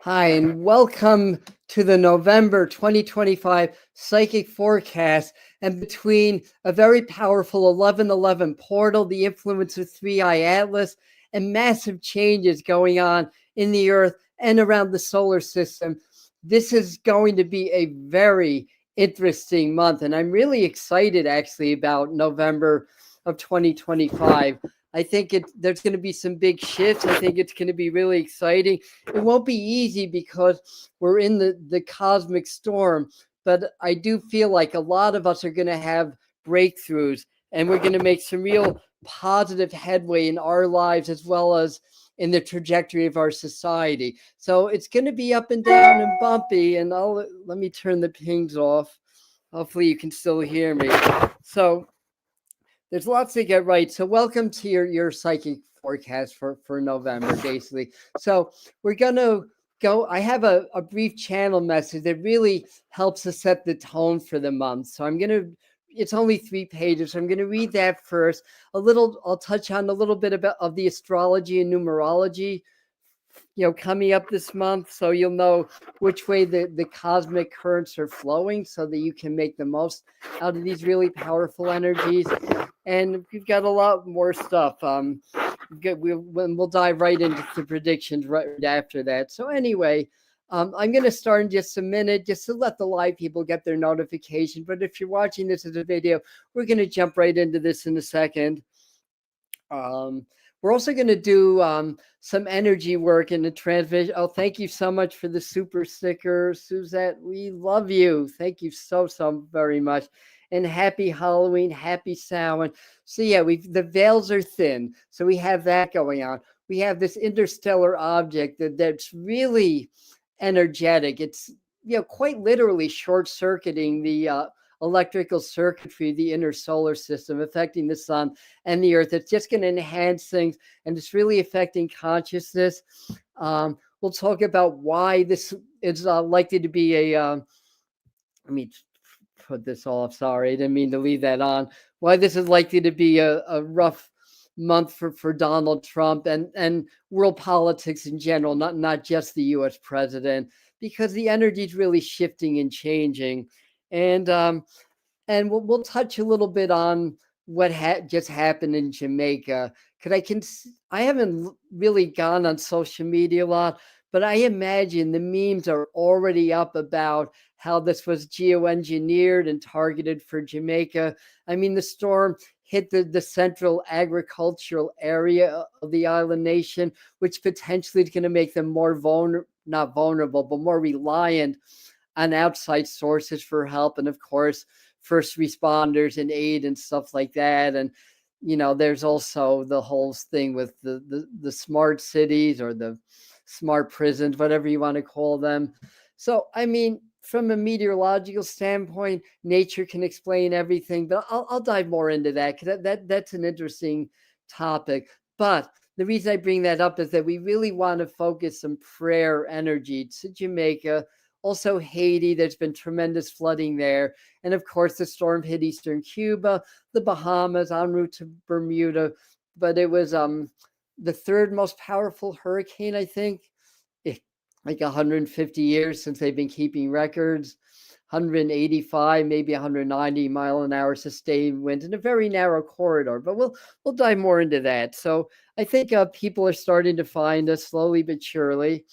Hi, and welcome to the November 2025 Psychic Forecast. And between a very powerful 1111 portal, the influence of 3i Atlas, and massive changes going on in the Earth and around the solar system, this is going to be a very interesting month. And I'm really excited actually about November of 2025. I think there's going to be some big shifts. I think it's going to be really exciting. It won't be easy because we're in the cosmic storm, but I do feel like a lot of us are going to have breakthroughs, and we're going to make some real positive headway in our lives as well as in the trajectory of our society. So it's going to be up and down and bumpy, and let me turn the pings off. Hopefully you can still hear me. So there's lots to get right. So welcome to your psychic forecast for November, basically. So we're gonna go. I have a brief channel message that really helps us set the tone for the month. So it's only 3 pages. So I'm gonna read that first. I'll touch on a little bit of the astrology and numerology, coming up this month, so you'll know which way the cosmic currents are flowing so that you can make the most out of these really powerful energies. And we've got a lot more stuff. We'll dive right into the predictions right after that. So anyway, I'm going to start in just a minute just to let the live people get their notification. But if you're watching this as a video, we're going to jump right into this in a second. We're also going to do some energy work in the transmission. Oh, thank you so much for the super sticker, Suzette. We love you. Thank you so very much. And happy Halloween, happy Samhain. So yeah, the veils are thin. So we have that going on. We have this interstellar object that's really energetic. It's quite literally short-circuiting the electrical circuitry, the inner solar system, affecting the sun and the earth. It's just going to enhance things, and it's really affecting consciousness. We'll talk about why this is likely to be let me put this off. Sorry, I didn't mean to leave that on. Why this is likely to be a rough month for Donald Trump and world politics in general, not just the U.S. president, because the energy is really shifting and changing. And we'll touch a little bit on what just happened in Jamaica, because I haven't really gone on social media a lot, but I imagine the memes are already up about how this was geoengineered and targeted for Jamaica. I mean, the storm hit the central agricultural area of the island nation, which potentially is going to make them more not vulnerable, but more reliant on outside sources for help. And of course, first responders and aid and stuff like that. And there's also the whole thing with the smart cities or the smart prisons, whatever you want to call them. So I mean, from a meteorological standpoint, nature can explain everything, but I'll dive more into that because that's an interesting topic. But the reason I bring that up is that we really want to focus some prayer energy to Jamaica, also Haiti. There's been tremendous flooding there. And of course, the storm hit eastern Cuba, the Bahamas, en route to Bermuda. But it was the third most powerful hurricane, I think, like 150 years since they've been keeping records. 185, maybe 190 mile an hour sustained winds in a very narrow corridor. But we'll dive more into that. So I think people are starting to find us slowly but surely.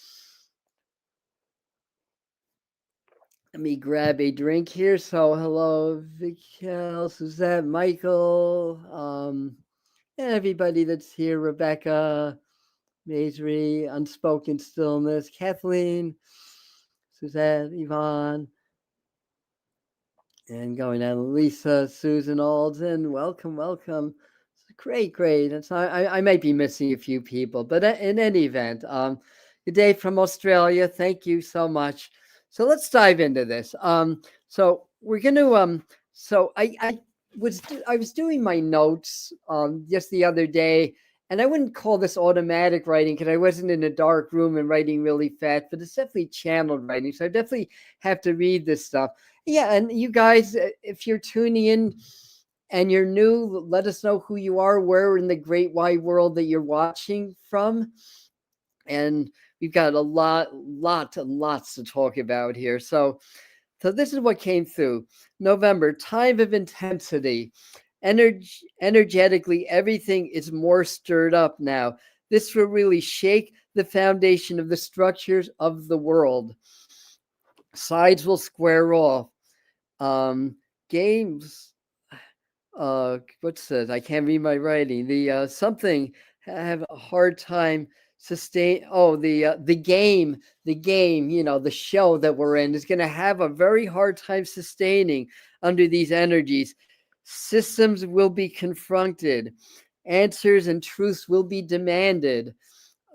Let me grab a drink here. So hello, Vikel, Suzette, Michael, and everybody that's here, Rebecca, Maisry, Unspoken Stillness, Kathleen, Suzette, Yvonne, and going on Lisa, Susan Alden. Welcome. Great. And so I might be missing a few people, but in any event, good day from Australia. Thank you so much. So let's dive into this. So we're going to so I was doing my notes just the other day, and I wouldn't call this automatic writing because I wasn't in a dark room and writing really fast, but it's definitely channeled writing. So I definitely have to read this stuff. Yeah, and you guys, if you're tuning in and you're new, let us know who you are, where in the great wide world that you're watching from. and we've got lots and lots to talk about here. So this is what came through. November, time of intensity. Energetically, everything is more stirred up now. This will really shake the foundation of the structures of the world. Sides will square off. Games, what's this? I can't read my writing. The something have a hard time sustain. Oh, the game, the show that we're in is going to have a very hard time sustaining under these energies. Systems will be confronted. Answers and truths will be demanded.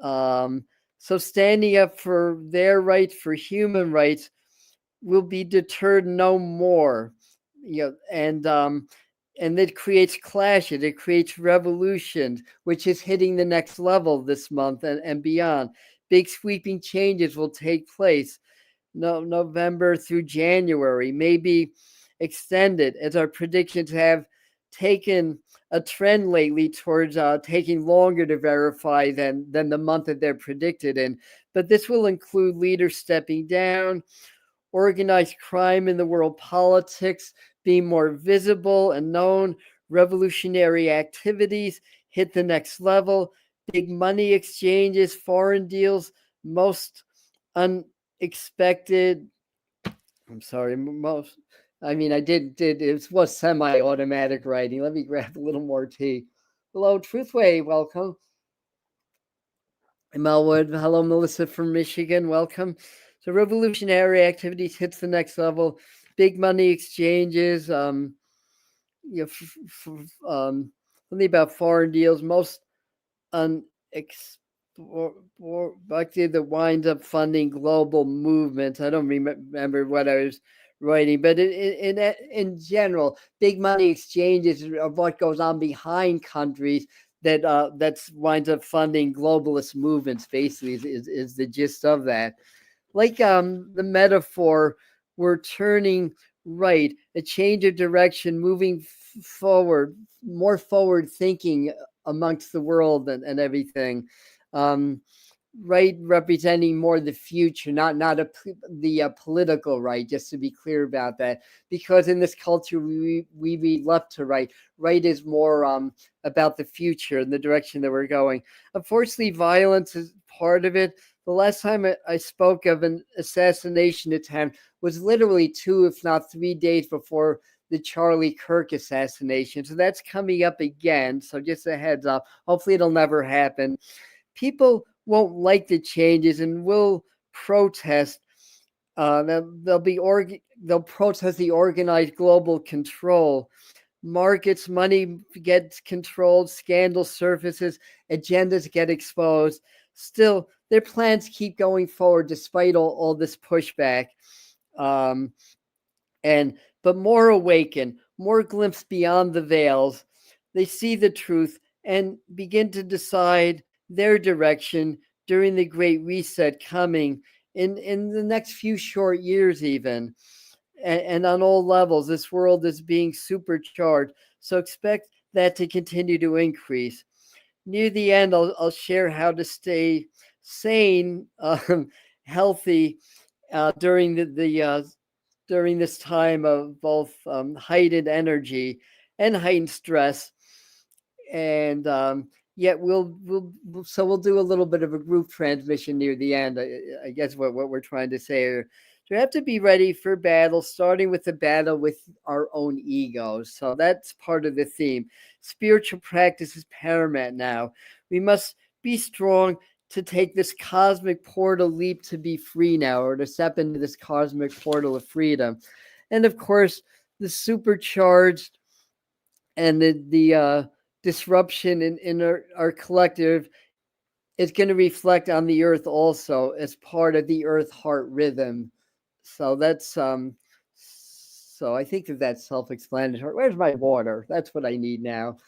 Um, so standing up for their rights, for human rights, will be deterred no more. And it creates clashes, it creates revolutions, which is hitting the next level this month and beyond. Big sweeping changes will take place. November through January, maybe extended, as our predictions have taken a trend lately towards taking longer to verify than the month that they're predicted in. But this will include leaders stepping down, organized crime in the world, politics being more visible and known, revolutionary activities hit the next level, big money exchanges, foreign deals, most unexpected. I'm sorry, most. I mean, I did it was semi-automatic writing. Let me grab a little more tea. Hello, Truthway, welcome. Melwood, hello, Melissa from Michigan, welcome. So revolutionary activities hits the next level. Big money exchanges. Something about foreign deals. Most unexpected that winds up funding global movements. I don't remember what I was writing, but in general, big money exchanges of what goes on behind countries that winds up funding globalist movements. Basically, is the gist of that. Like the metaphor, we're turning right, a change of direction, moving forward, more forward thinking amongst the world and everything. Um, right representing more the future, not the political right, just to be clear about that, because in this culture we read left to right. Right is more about the future and the direction that we're going. Unfortunately, violence is part of it. The last time I spoke of an assassination attempt was literally 2, if not 3 days before the Charlie Kirk assassination. So that's coming up again. So just a heads up. Hopefully it'll never happen. People won't like the changes and will protest. They'll protest the organized global control. Markets, money gets controlled, scandal surfaces, agendas get exposed. Still, their plans keep going forward despite all this pushback. Um, but more awaken, more glimpse beyond the veils. They see the truth and begin to decide their direction during the great reset coming in the next few short years, even. And on all levels, this world is being supercharged. So expect that to continue to increase. Near the end, I'll share how to stay sane, healthy during during this time of both heightened energy and heightened stress. And yet we'll do a little bit of a group transmission near the end. I guess what we're trying to say here. So we have to be ready for battle, starting with the battle with our own egos. So that's part of the theme. Spiritual practice is paramount now. We must be strong to take this cosmic portal leap to be free now, or to step into this cosmic portal of freedom. And of course, the supercharged and the disruption in our collective is going to reflect on the earth also as part of the earth heart rhythm. So I think that's self-explanatory. Where's my water? That's what I need now.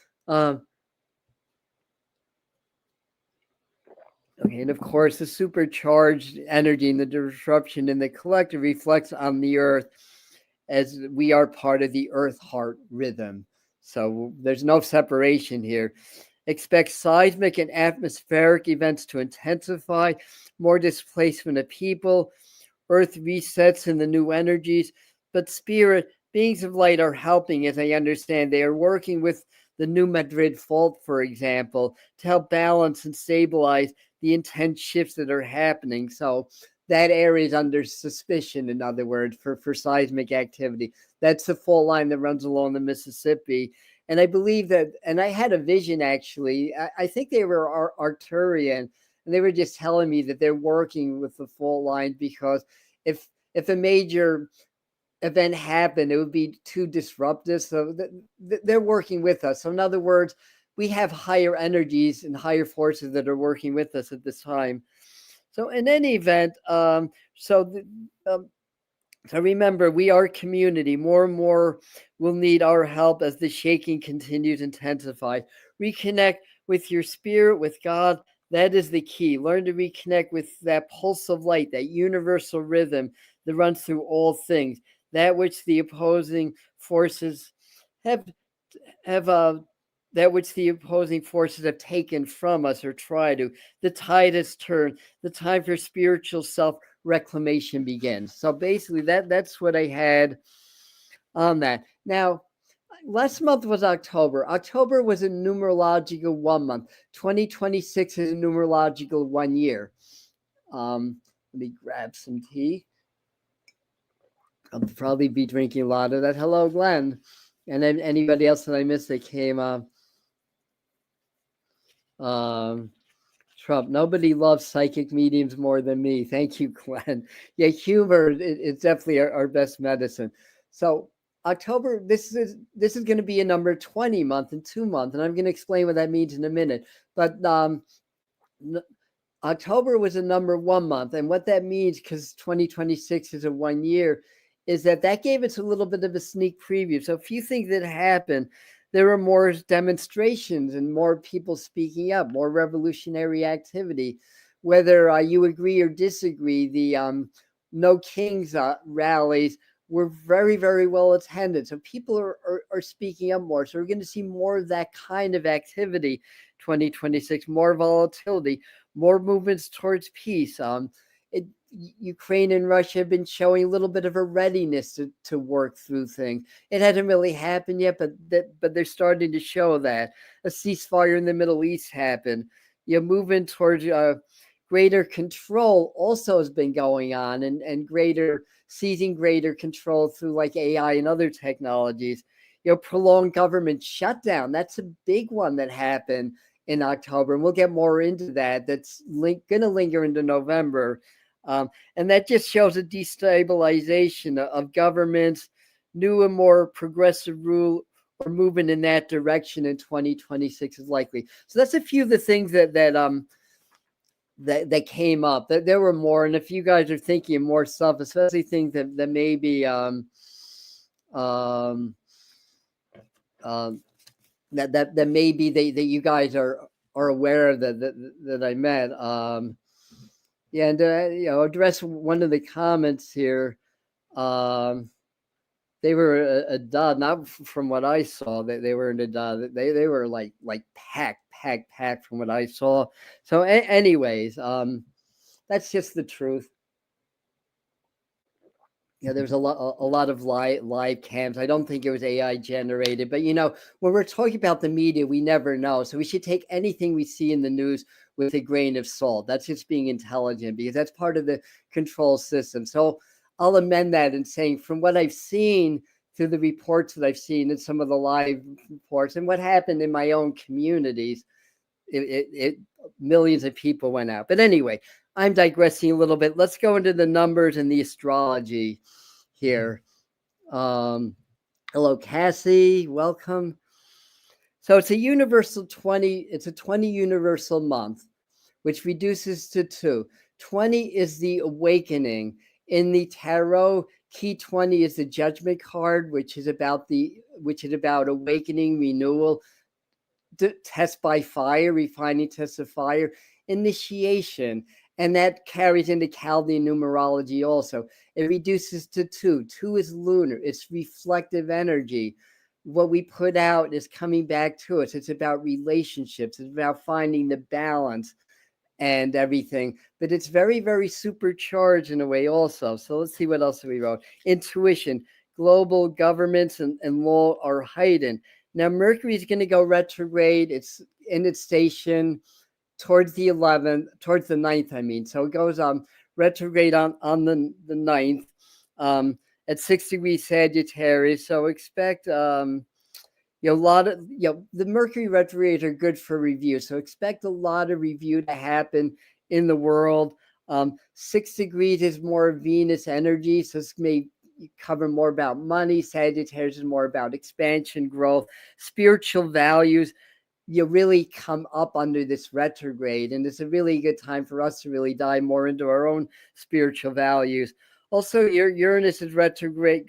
Okay, and of course, the supercharged energy and the disruption in the collective reflects on the earth as we are part of the earth heart rhythm. So there's no separation here. Expect seismic and atmospheric events to intensify, more displacement of people, Earth resets in the new energies. But spirit, beings of light are helping, as I understand. They are working with the New Madrid fault, for example, to help balance and stabilize the intense shifts that are happening. So that area is under suspicion, in other words, for seismic activity. That's the fault line that runs along the Mississippi. And I believe that, and I had a vision actually. I think they were Arcturian, and they were just telling me that they're working with the fault line because if a major event happened, it would be too disruptive. So they're working with us. So in other words, we have higher energies and higher forces that are working with us at this time. So in any event, so remember, we are community. More and more will need our help as the shaking continues to intensify. Reconnect with your spirit, with God. That is the key. Learn to reconnect with that pulse of light, that universal rhythm that runs through all things. That which the opposing forces have that which the opposing forces have taken from us or try to. The tide has turned. The time for spiritual self reclamation begins. So basically, that's what I had on that. Now, last month was October. October was a numerological 1 month. 2026 is a numerological 1 year. Let me grab some tea. I'll probably be drinking a lot of that. Hello, Glenn. And then anybody else that I missed that came up. Trump. Nobody loves psychic mediums more than me. Thank you, Glenn. Yeah, humor is definitely our best medicine. So October, this is going to be a number 20 month and 2 month, and I'm going to explain what that means in a minute. But October was a number 1 month, and what that means, because 2026 is a 1 year, is that gave us a little bit of a sneak preview. So a few things that happened. There were more demonstrations and more people speaking up, more revolutionary activity. Whether you agree or disagree, the No Kings rallies were very, very well attended. So people are speaking up more. So we're going to see more of that kind of activity, 2026, more volatility, more movements towards peace. Ukraine and Russia have been showing a little bit of a readiness to work through things. It hasn't really happened yet, but they're starting to show that. A ceasefire in the Middle East happened. Movement towards greater control also has been going on, and seizing greater control through like AI and other technologies. Prolonged government shutdown. That's a big one that happened in October, and we'll get more into that. That's going to linger into November. And that just shows a destabilization of governments, new and more progressive rule or movement in that direction in 2026 is likely. So that's a few of the things that came up. There were more, and if you guys are thinking of more stuff, especially things that maybe that maybe that you guys are aware of that I met. Yeah, and address one of the comments here. They were a dud, not from what I saw. They were in a dud. They were like packed from what I saw. So, anyways, that's just the truth. There's a lot of live cams. I don't think it was AI generated, but when we're talking about the media, we never know. So we should take anything we see in the news with a grain of salt. That's just being intelligent, because that's part of the control system. So I'll amend that in saying, from what I've seen through the reports that I've seen and some of the live reports and what happened in my own communities, millions of people went out. But anyway, I'm digressing a little bit. Let's go into the numbers and the astrology here. Hello, Cassie. Welcome. So it's a universal 20. It's a 20 universal month, which reduces to 2. 20 is the awakening. In the tarot, key 20 is the judgment card, which is about awakening, renewal, test by fire, refining test of fire, initiation. And that carries into Chaldean numerology also. It reduces to 2. 2 is lunar. It's reflective energy. what we put out is coming back to us. It's about relationships. It's about finding the balance and everything. But it's very, very supercharged in a way also. So let's see what else we wrote. Intuition, global governments and law are heightened. Now Mercury is going to go retrograde. It's in its station towards the 11th, towards the 9th, I mean. So it goes retrograde on the 9th at 6 degrees Sagittarius. So expect a lot of the Mercury retrogrades are good for review. So expect a lot of review to happen in the world. 6 degrees is more Venus energy, so this may cover more about money. Sagittarius is more about expansion, growth, spiritual values. You really come up under this retrograde, and it's a really good time for us to really dive more into our own spiritual values. Also, your Uranus is retrograde,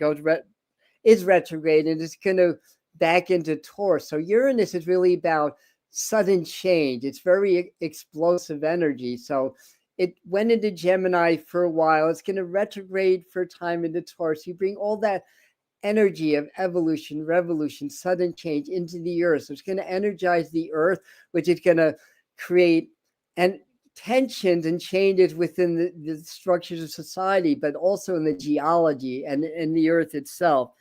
is retrograde, and it's going to back into Taurus. So Uranus is really about sudden change. It's very explosive energy. So it went into Gemini for a while. It's going to retrograde for a time into Taurus. You bring all that energy of evolution, revolution, sudden change into the earth. So it's going to energize the earth, which is going to create tensions and changes within the structures of society, but also in the geology and in the earth itself.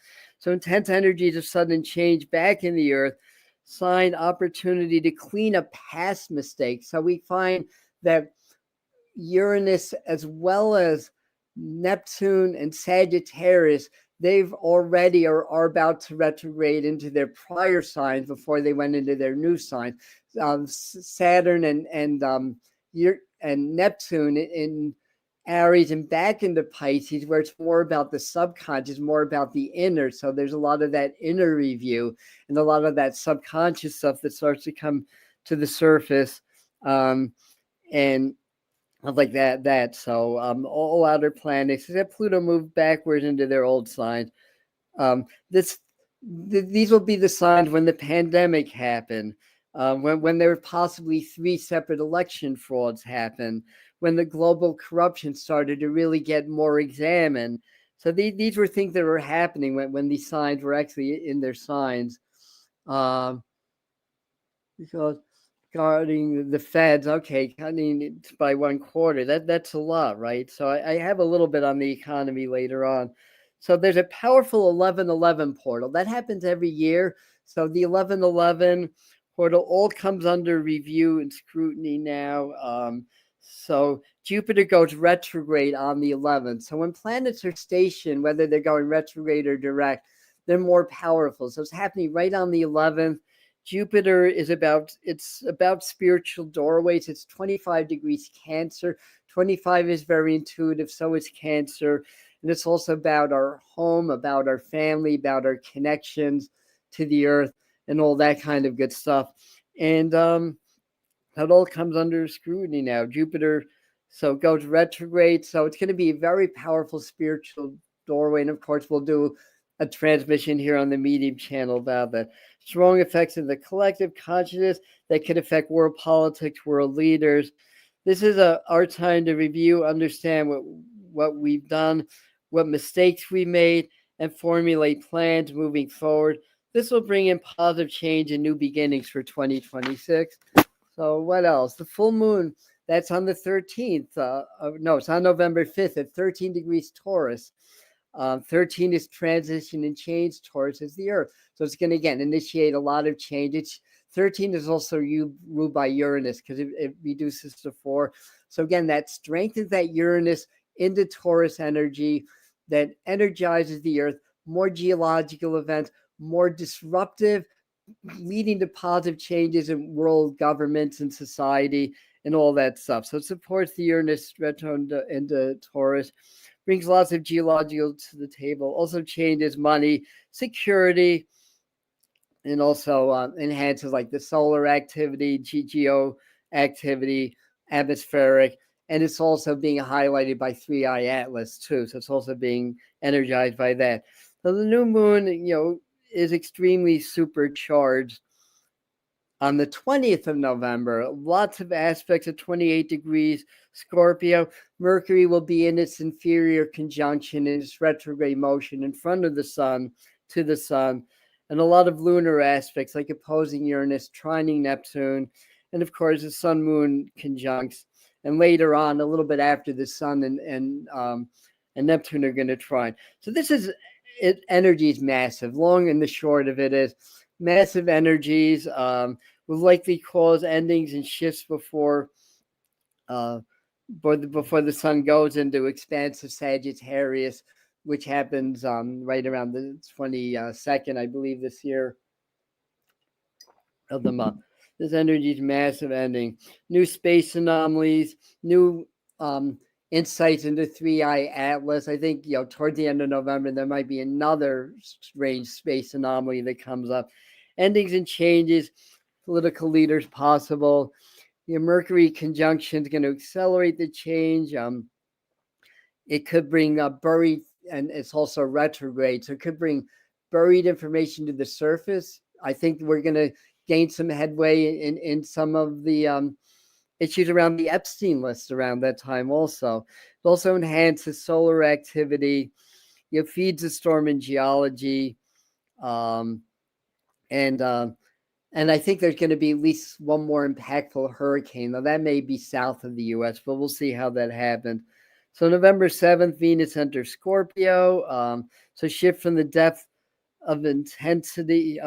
So intense energies of sudden change back in the earth, sign opportunity to clean up past mistakes. So we find that Uranus as well as Neptune and Sagittarius, they've already are about to retrograde into their prior signs before they went into their new sign. Saturn and Neptune in Aries and back into Pisces, where it's more about the subconscious, more about the inner. So there's a lot of that inner review and a lot of that subconscious stuff that starts to come to the surface, and like that. So all outer planets, except Pluto, moved backwards into their old signs. These will be the signs when the pandemic happened, when there were possibly 3 separate election frauds happen, when the global corruption started to really get more examined. So these were things that were happening when these signs were actually in their signs. Because regarding the feds, okay, cutting it by 1/4, that's a lot, right? So I have a little bit on the economy later on. So there's a powerful 1111 portal that happens every year. So the 1111 portal all comes under review and scrutiny now. So Jupiter goes retrograde on the 11th. So when planets are stationed, whether they're going retrograde or direct, they're more powerful. So it's happening right on the 11th. Jupiter is about spiritual doorways. It's 25 degrees Cancer. 25 is very intuitive, so is Cancer. And it's also about our home, about our family, about our connections to the earth and all that kind of good stuff. And that all comes under scrutiny now. Jupiter goes retrograde. So it's going to be a very powerful spiritual doorway. And of course, we'll do a transmission here on the Medium channel about the strong effects of the collective consciousness that can affect world politics, world leaders. This is our time to review, understand what we've done, what mistakes we made, and formulate plans moving forward. This will bring in positive change and new beginnings for 2026. So what else? The full moon, that's on the 13th. No, it's on November 5th at 13 degrees Taurus. 13 is transition and change. Taurus is the earth. So it's going to, again, initiate a lot of change. 13 is also ruled by Uranus because it reduces to 4. So again, that strengthens that Uranus into Taurus energy that energizes the earth, more geological events, more disruptive, leading to positive changes in world governments and society and all that stuff. So it supports the Uranus retro into Taurus, brings lots of geological to the table, also changes money, security, and also enhances like the solar activity, geo activity, atmospheric, and it's also being highlighted by 3i Atlas too. So it's also being energized by that. So the new moon, is extremely supercharged on the 20th of November. Lots of aspects of 28 degrees Scorpio. Mercury will be in its inferior conjunction in its retrograde motion in front of the sun, to the sun. and a lot of lunar aspects like opposing Uranus, trining Neptune, and of course the Sun Moon conjuncts. And later on, a little bit after the Sun and Neptune are going to trine. So this is it. Energy is massive. Long and the short of it is massive energies will likely cause endings and shifts before the Sun goes into expansive Sagittarius, which happens right around the 22nd, I believe, this year of the month. This energy is massive ending. New space anomalies, new insights into 3-eye Atlas. I think, toward the end of November, there might be another strange space anomaly that comes up. Endings and changes, political leaders possible. The Mercury conjunction is going to accelerate the change. It could bring buried, and it's also retrograde, so it could bring buried information to the surface. I think we're going to gain some headway in some of the issues around the Epstein list around that time also. It also enhances solar activity. It feeds the storm in geology. And I think there's going to be at least one more impactful hurricane. Now, that may be south of the U.S., but we'll see how that happens. So November 7th, Venus enters Scorpio. So shift from the depth of intensity.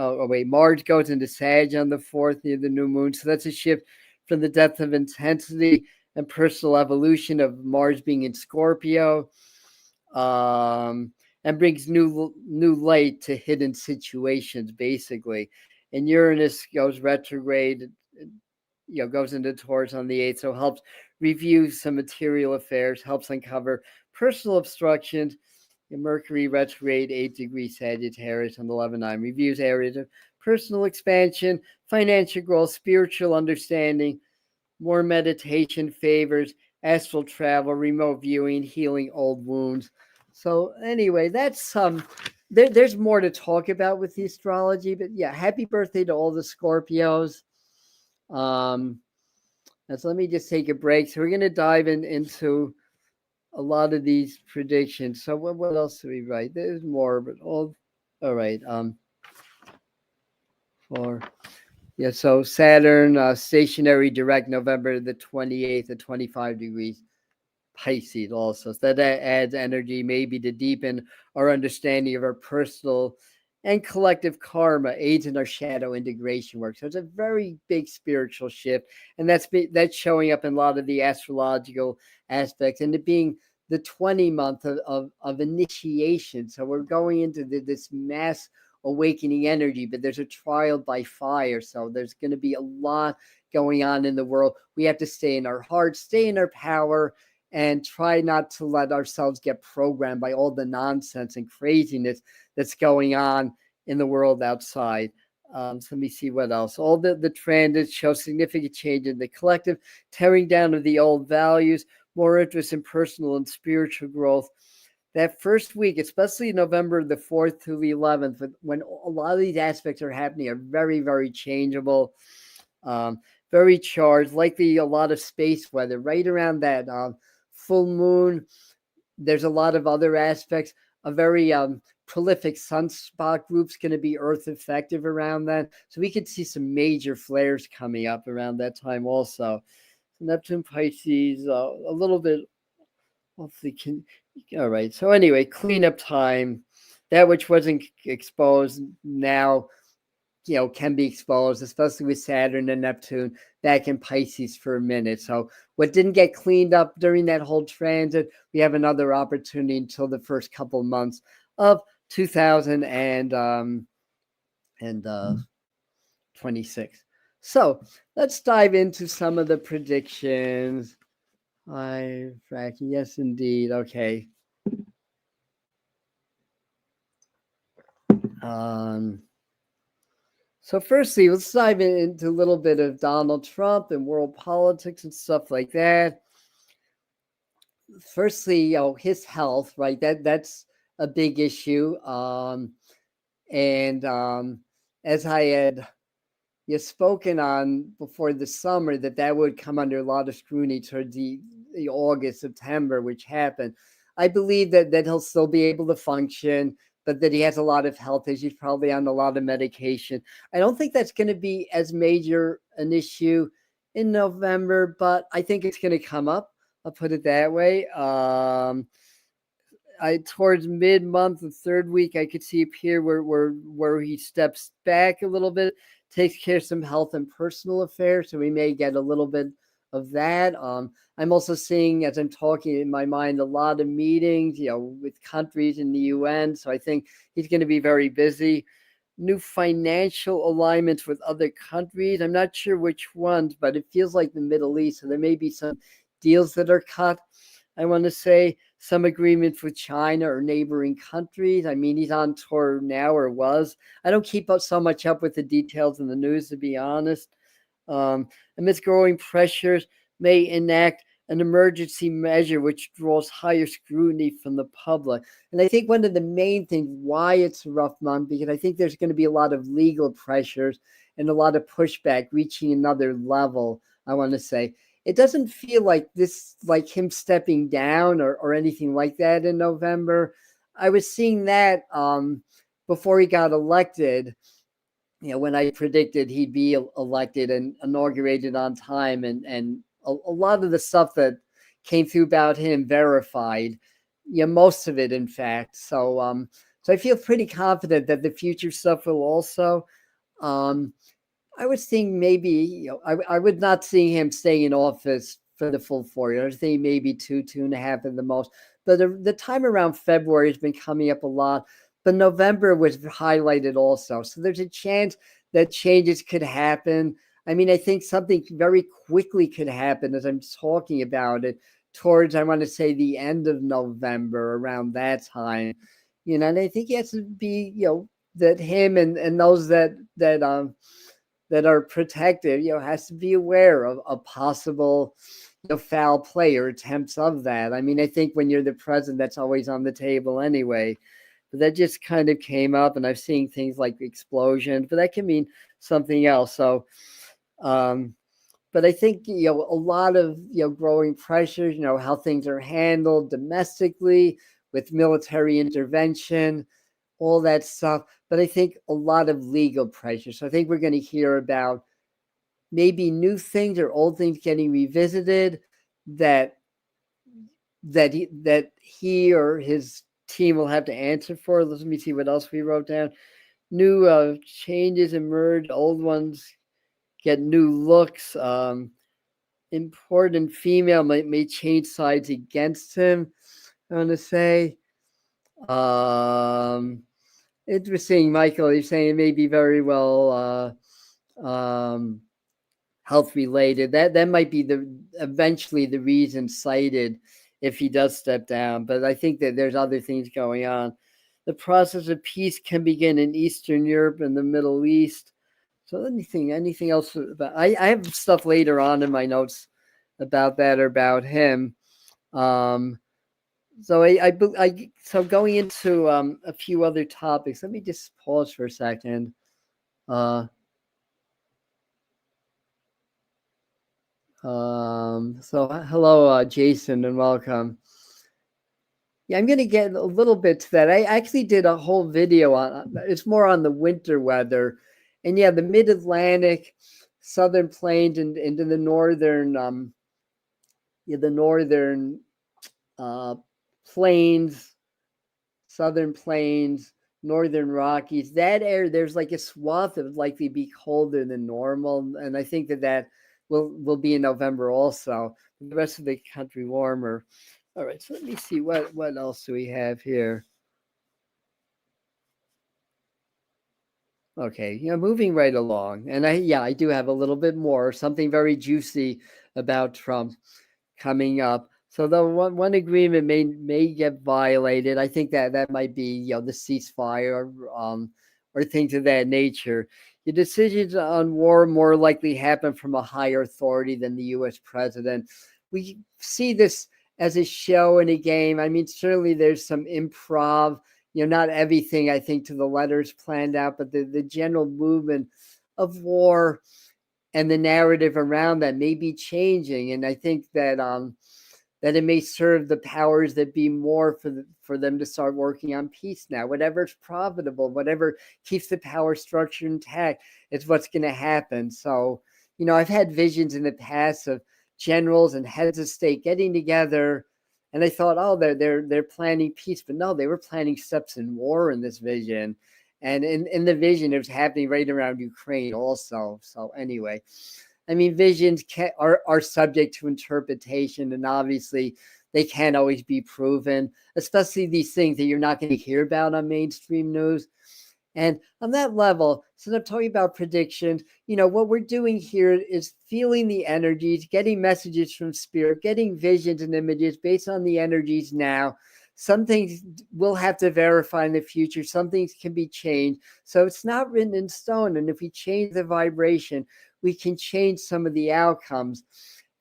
Mars goes into Sag on the 4th near the new moon. So that's a shift from the depth of intensity and personal evolution of Mars being in Scorpio. And brings new light to hidden situations, basically. And Uranus goes retrograde, goes into Taurus on the 8th, so helps review some material affairs, helps uncover personal obstructions. And Mercury retrograde, 8 degrees Sagittarius on the 11-9, reviews areas of personal expansion, financial growth, spiritual understanding. More meditation favors astral travel, remote viewing, healing old wounds. So anyway, that's there's more to talk about with the astrology, but yeah, happy birthday to all the Scorpios. So let me just take a break. So we're going to dive into a lot of these predictions. So what else do we write? There's more, but all right. So Saturn stationary direct November the 28th at 25 degrees Pisces also. So that adds energy maybe to deepen our understanding of our personal and collective karma, aids in our shadow integration work. So it's a very big spiritual shift, and that's showing up in a lot of the astrological aspects, and it being the 20 month of initiation. So we're going into this mass awakening energy, but there's a trial by fire. So there's going to be a lot going on in the world. We have to stay in our heart, stay in our power, and try not to let ourselves get programmed by all the nonsense and craziness that's going on in the world outside. So let me see what else. All the transits show significant change in the collective, tearing down of the old values, more interest in personal and spiritual growth. That first week, especially November the 4th to the 11th, when a lot of these aspects are happening, are very, very changeable, very charged, likely a lot of space weather. Right around that full moon, there's a lot of other aspects. A very prolific sunspot group's going to be Earth effective around that. So we could see some major flares coming up around that time also. Neptune Pisces, a little bit, hopefully all right. So anyway, cleanup time. That which wasn't exposed now, can be exposed, especially with Saturn and Neptune back in Pisces for a minute. So what didn't get cleaned up during that whole transit, we have another opportunity until the first couple of months of 2026. So let's dive into some of the predictions. Yes, indeed. Okay. So firstly, let's dive into a little bit of Donald Trump and world politics and stuff like that. Firstly, his health, right? That's a big issue. As I had spoken on before the summer, that would come under a lot of scrutiny towards the August, September, which happened. I believe that he'll still be able to function. but that he has a lot of health issues, probably on a lot of medication. I don't think that's going to be as major an issue in November, but I think it's going to come up. I'll put it that way. Towards mid-month, the third week, I could see appear where he steps back a little bit, takes care of some health and personal affairs. So we may get a little bit of that. I'm also seeing, as I'm talking in my mind, a lot of meetings, with countries in the UN. So I think he's going to be very busy. New financial alignments with other countries. I'm not sure which ones, but it feels like the Middle East. So there may be some deals that are cut. I want to say some agreements with China or neighboring countries. I mean, he's on tour now, or was. I don't keep up so much up with the details in the news, to be honest. Amidst growing pressures, may enact an emergency measure which draws higher scrutiny from the public. And I think one of the main things why it's a rough month, because I think there's going to be a lot of legal pressures and a lot of pushback reaching another level, I want to say. It doesn't feel like this, like him stepping down or anything like that in November. I was seeing that before he got elected, when I predicted he'd be elected and inaugurated on time, and a lot of the stuff that came through about him verified, most of it, in fact. So I feel pretty confident that the future stuff will also. I was thinking maybe, I would not see him staying in office for the full 4 years. I think maybe 2.5 at the most. But the time around February has been coming up a lot. But November was highlighted also. So there's a chance that changes could happen. I mean, I think something very quickly could happen as I'm talking about it towards, I want to say, the end of November, around that time. And I think he has to be, that him and those that are protected, has to be aware of a possible, foul play or attempts of that. I mean, I think when you're the president, that's always on the table anyway. But that just kind of came up, and I've seen things like explosions, but that can mean something else. So, but I think, a lot of, growing pressures, how things are handled domestically with military intervention, all that stuff. But I think a lot of legal pressure. So I think we're going to hear about maybe new things or old things getting revisited that he or his team will have to answer for. Let me see what else we wrote down. New changes emerge, old ones get new looks. Important female may change sides against him, I want to say. Interesting, Michael. You're saying it may be very well health related. That might be eventually the reason cited if he does step down. But I think that there's other things going on. The process of peace can begin in Eastern Europe and the Middle East. So anything else about? I have stuff later on in my notes about that or about him. So so going into a few other topics. Let me just pause for a second. So hello, Jason, and welcome. Yeah, I'm going to get a little bit to that. I actually did a whole video on it's more on the winter weather, and yeah, the Mid-Atlantic, Southern Plains, and into the northern plains, Southern Plains, Northern Rockies. That area, there's like a swath that would likely be colder than normal, and I think that will be in November also. The rest of the country warmer. All right, so let me see what else do we have here. Okay, moving right along, and I do have a little bit more, something very juicy about Trump coming up. So the one agreement may get violated. I think that might be the ceasefire or things of that nature. The decisions on war more likely happen from a higher authority than the U.S. president. We see this as a show and a game. I mean, certainly there's some improv. Not everything I think to the letters planned out, but the general movement of war and the narrative around that may be changing. And I think that that it may serve the powers that be more for them to start working on peace now. Whatever's profitable, whatever keeps the power structure intact, is what's going to happen. So, I've had visions in the past of generals and heads of state getting together, and I thought, oh, they're planning peace, but no, they were planning steps in war in this vision. And in the vision, it was happening right around Ukraine also. So anyway, I mean, visions are subject to interpretation, and obviously they can't always be proven, especially these things that you're not going to hear about on mainstream news. And on that level, since I'm talking about predictions, what we're doing here is feeling the energies, getting messages from spirit, getting visions and images based on the energies now. Some things we'll have to verify in the future. Some things can be changed. So it's not written in stone. And if we change the vibration, we can change some of the outcomes.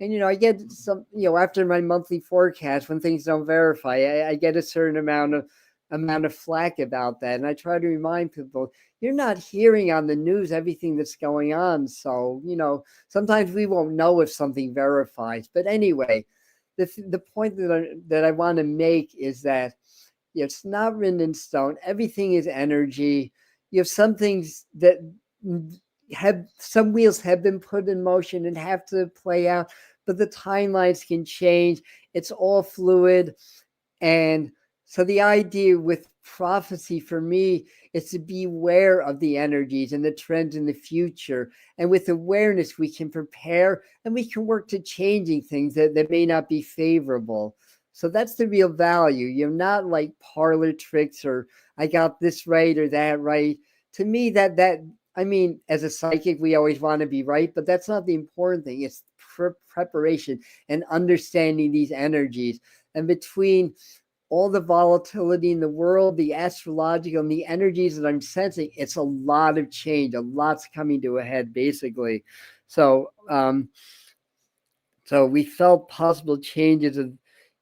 And, I get some, after my monthly forecast, when things don't verify, I get a certain amount of flack about that. And I try to remind people, you're not hearing on the news everything that's going on. So, sometimes we won't know if something verifies. But anyway, the point that I want to make is that it's not written in stone. Everything is energy. You have some things that have some wheels have been put in motion and have to play out, but the timelines can change. It's all fluid. And so the idea with prophecy for me is to be aware of the energies and the trends in the future. And with awareness, we can prepare and we can work to changing things that may not be favorable. So that's the real value. You're not like parlor tricks or I got this right or that right. To me, I mean, as a psychic, we always want to be right, but that's not the important thing. It's preparation and understanding these energies. And between all the volatility in the world, the astrological and the energies that I'm sensing, it's a lot of change. A lot's coming to a head, basically. So, so we felt possible changes of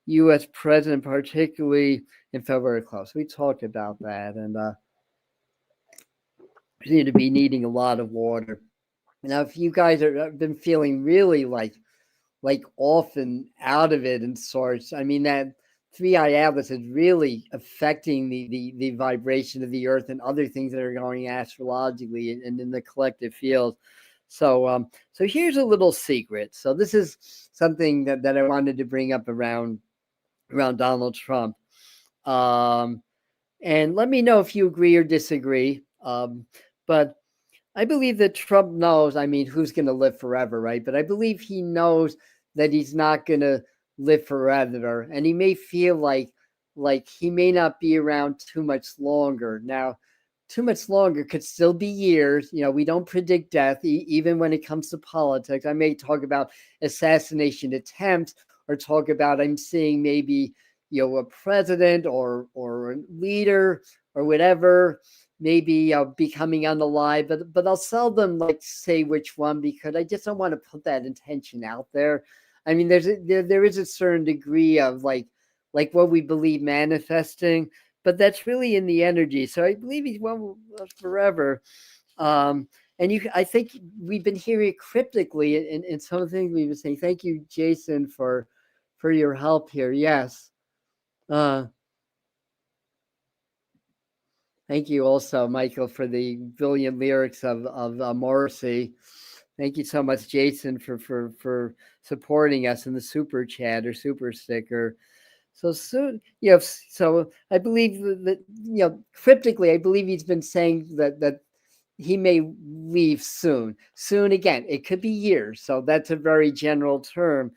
U.S. president, particularly in February close. We talked about that, and we seem to be needing a lot of water. Now, if you guys have been feeling really like off and out of it and sorts, I mean, that 3i Atlas is really affecting the vibration of the earth and other things that are going astrologically and in the collective field. So so here's a little secret. So this is something that I wanted to bring up around Donald Trump. And let me know if you agree or disagree. But I believe that Trump knows, I mean, who's going to live forever, right? But I believe he knows that he's not going to live forever. And he may feel like he may not be around too much longer. Now, too much longer could still be years. We don't predict death, even when it comes to politics. I may talk about assassination attempts or talk about I'm seeing maybe, a president or a leader or whatever, maybe becoming unalive, but I'll seldom say which one because I just don't want to put that intention out there. I mean, there is a certain degree of like what we believe manifesting, but that's really in the energy. So I believe he's well forever. And I think we've been hearing it cryptically in some of the things we've been saying. Thank you, Jason, for your help here. Yes. Thank you also, Michael, for the brilliant lyrics of Morrissey. Thank you so much, Jason, for supporting us in the super chat or super sticker. So soon, so I believe that, cryptically, I believe he's been saying that he may leave soon. Soon, again, it could be years. So that's a very general term.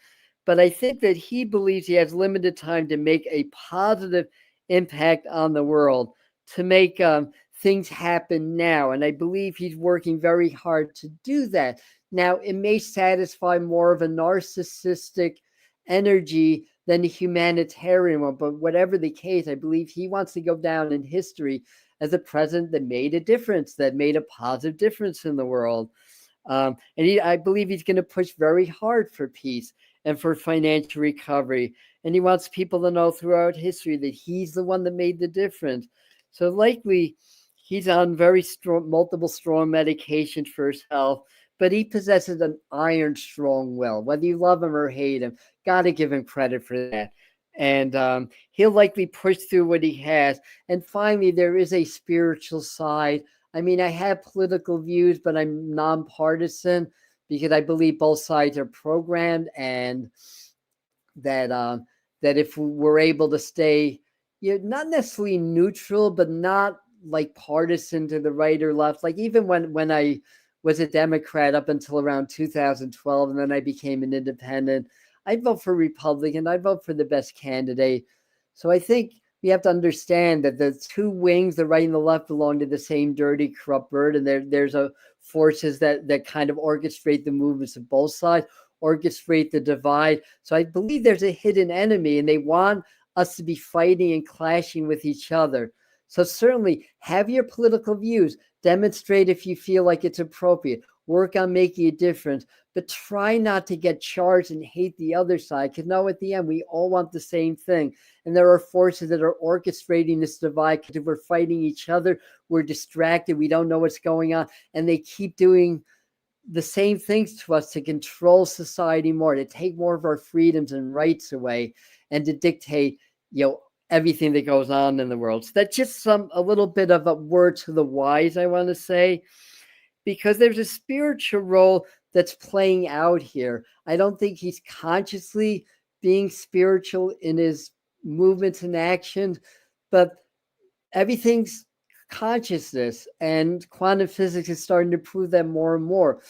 But I think that he believes he has limited time to make a positive impact on the world, to make things happen now. And I believe he's working very hard to do that. Now, it may satisfy more of a narcissistic energy than a humanitarian one. But whatever the case, I believe he wants to go down in history as a president that made a difference, that made a positive difference in the world. And I believe he's going to push very hard for peace and for financial recovery. And he wants people to know throughout history that he's the one that made the difference. So likely he's on very strong, multiple strong medications for his health, but he possesses an iron strong will. Whether you love him or hate him, gotta give him credit for that. And he'll likely push through what he has. And finally, there is a spiritual side. I mean, I have political views, but I'm nonpartisan because I believe both sides are programmed, and that that if we're able to stay, not necessarily neutral, but not like partisan to the right or left. Like even when I was a Democrat up until around 2012, and then I became an independent, I'd vote for Republican. I'd vote for the best candidate. So I think we have to understand that the two wings, the right and the left, belong to the same dirty, corrupt bird, and there's a forces that kind of orchestrate the movements of both sides, orchestrate the divide. So I believe there's a hidden enemy, and they want us to be fighting and clashing with each other. So certainly have your political views, demonstrate if you feel like it's appropriate, work on making a difference, but try not to get charged and hate the other side, because no, at the end, we all want the same thing. And there are forces that are orchestrating this divide, because if we're fighting each other, we're distracted, we don't know what's going on, and they keep doing the same things to us to control society more, to take more of our freedoms and rights away, and to dictate, everything that goes on in the world. So that's just a little bit of a word to the wise, I want to say, because there's a spiritual role that's playing out here. I don't think he's consciously being spiritual in his movements and actions, but everything's consciousness, and quantum physics is starting to prove that more and more,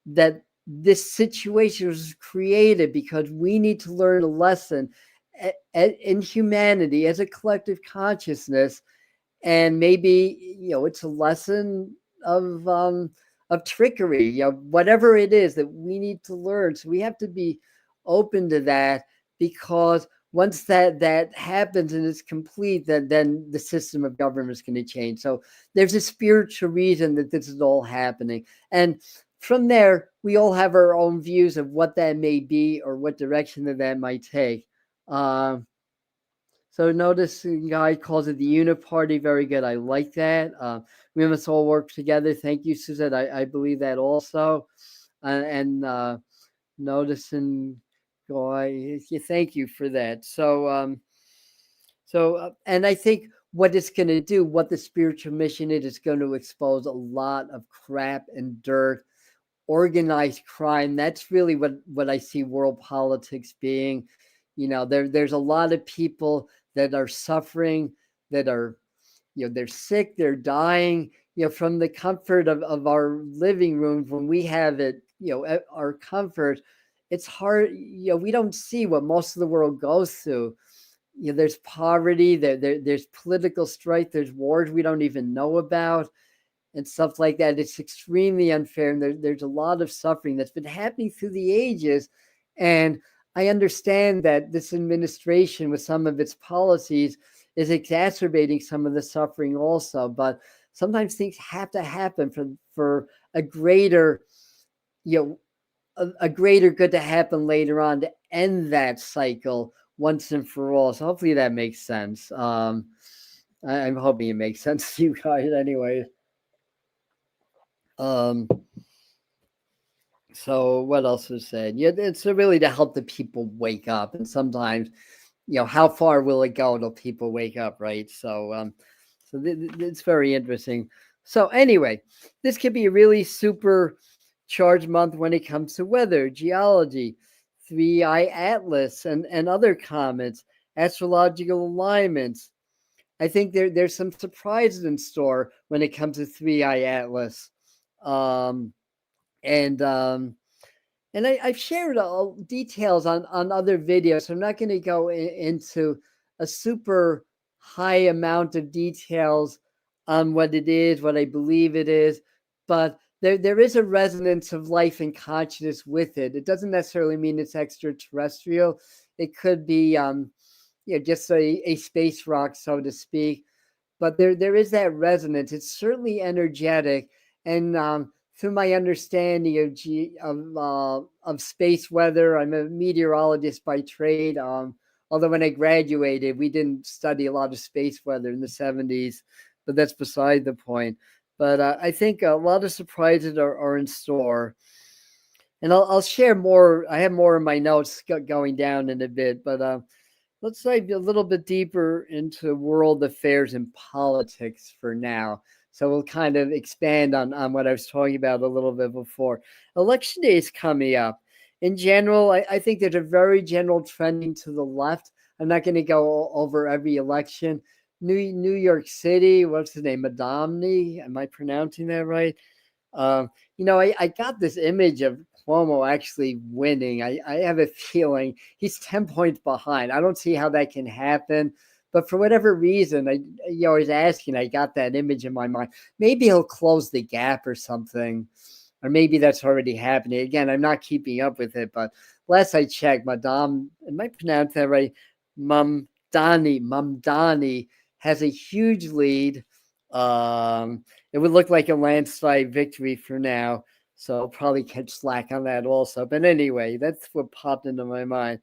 that this situation was created because we need to learn a lesson in humanity as a collective consciousness. And maybe it's a lesson of trickery, whatever it is that we need to learn. So we have to be open to that, because once that happens and it's complete, then the system of government is going to change. So there's a spiritual reason that this is all happening. And from there, we all have our own views of what that may be or what direction that might take. So notice the guy calls it the uniparty. Very good. I like that. We must all work together. Thank you, Suzette. I believe that also. And noticing guy, thank you for that. So and I think what it's going to do, what the spiritual mission is going to expose a lot of crap and dirt, organized crime. That's really what I see world politics being. There's a lot of people that are suffering, that are, they're sick, they're dying, from the comfort of our living rooms when we have it, at our comfort. It's hard, we don't see what most of the world goes through. There's poverty, there's political strife, there's wars we don't even know about, and stuff like that. It's extremely unfair, and there's a lot of suffering that's been happening through the ages. And I understand that this administration, with some of its policies, is exacerbating some of the suffering also. But sometimes things have to happen for a greater, a greater good to happen later on, to end that cycle once and for all. So hopefully that makes sense. I'm hoping it makes sense to you guys anyways. So what else was said? It's really to help the people wake up. And sometimes, how far will it go till people wake up, right? So it's very interesting. So anyway, this could be a really super charged month when it comes to weather, geology, 3i Atlas, and other comets, astrological alignments. I think there's some surprises in store when it comes to 3i Atlas. And I've shared all details on other videos, so I'm not going to go into a super high amount of details on what it is, what I believe it is, but there is a resonance of life and consciousness with it. It doesn't necessarily mean it's extraterrestrial. It could be just a space rock, so to speak. But there is that resonance. It's certainly energetic, and through my understanding of space weather, I'm a meteorologist by trade. Although when I graduated, we didn't study a lot of space weather in the 70s, but that's beside the point. But I think a lot of surprises are in store. And I'll share more. I have more in my notes going down in a bit, but let's dive a little bit deeper into world affairs and politics for now. So we'll kind of expand on what I was talking about a little bit before. Election day is coming up. In general, I think there's a very general trending to the left. I'm not going to go over every election. New York City, what's the name? Madamni? Am I pronouncing that right? I got this image of Cuomo actually winning. I have a feeling he's 10 points behind. I don't see how that can happen. But for whatever reason, I was asking, I got that image in my mind. Maybe he'll close the gap or something. Or maybe that's already happening. Again, I'm not keeping up with it, but last I checked, Madame, am I pronouncing that right? Mamdani has a huge lead. It would look like a landslide victory for now. So I'll probably catch slack on that also. But anyway, that's what popped into my mind.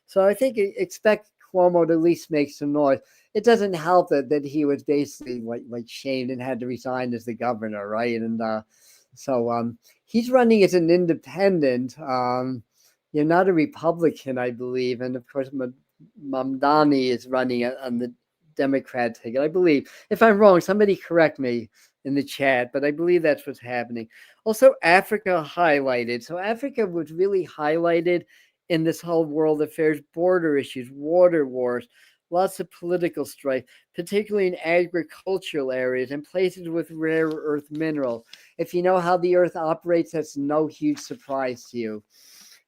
So I think expect Cuomo to at least make some noise. It doesn't help that he was basically like shamed and had to resign as the governor, right? And so he's running as an independent. You're not a Republican, I believe, and of course Mamdani is running on the Democrat ticket, I believe. If I'm wrong, somebody correct me in the chat, but I believe that's what's happening. Also, Africa highlighted. So Africa was really highlighted in this whole world affairs, border issues, water wars, lots of political strife, particularly in agricultural areas and places with rare earth minerals. If you know how the earth operates, that's no huge surprise to you.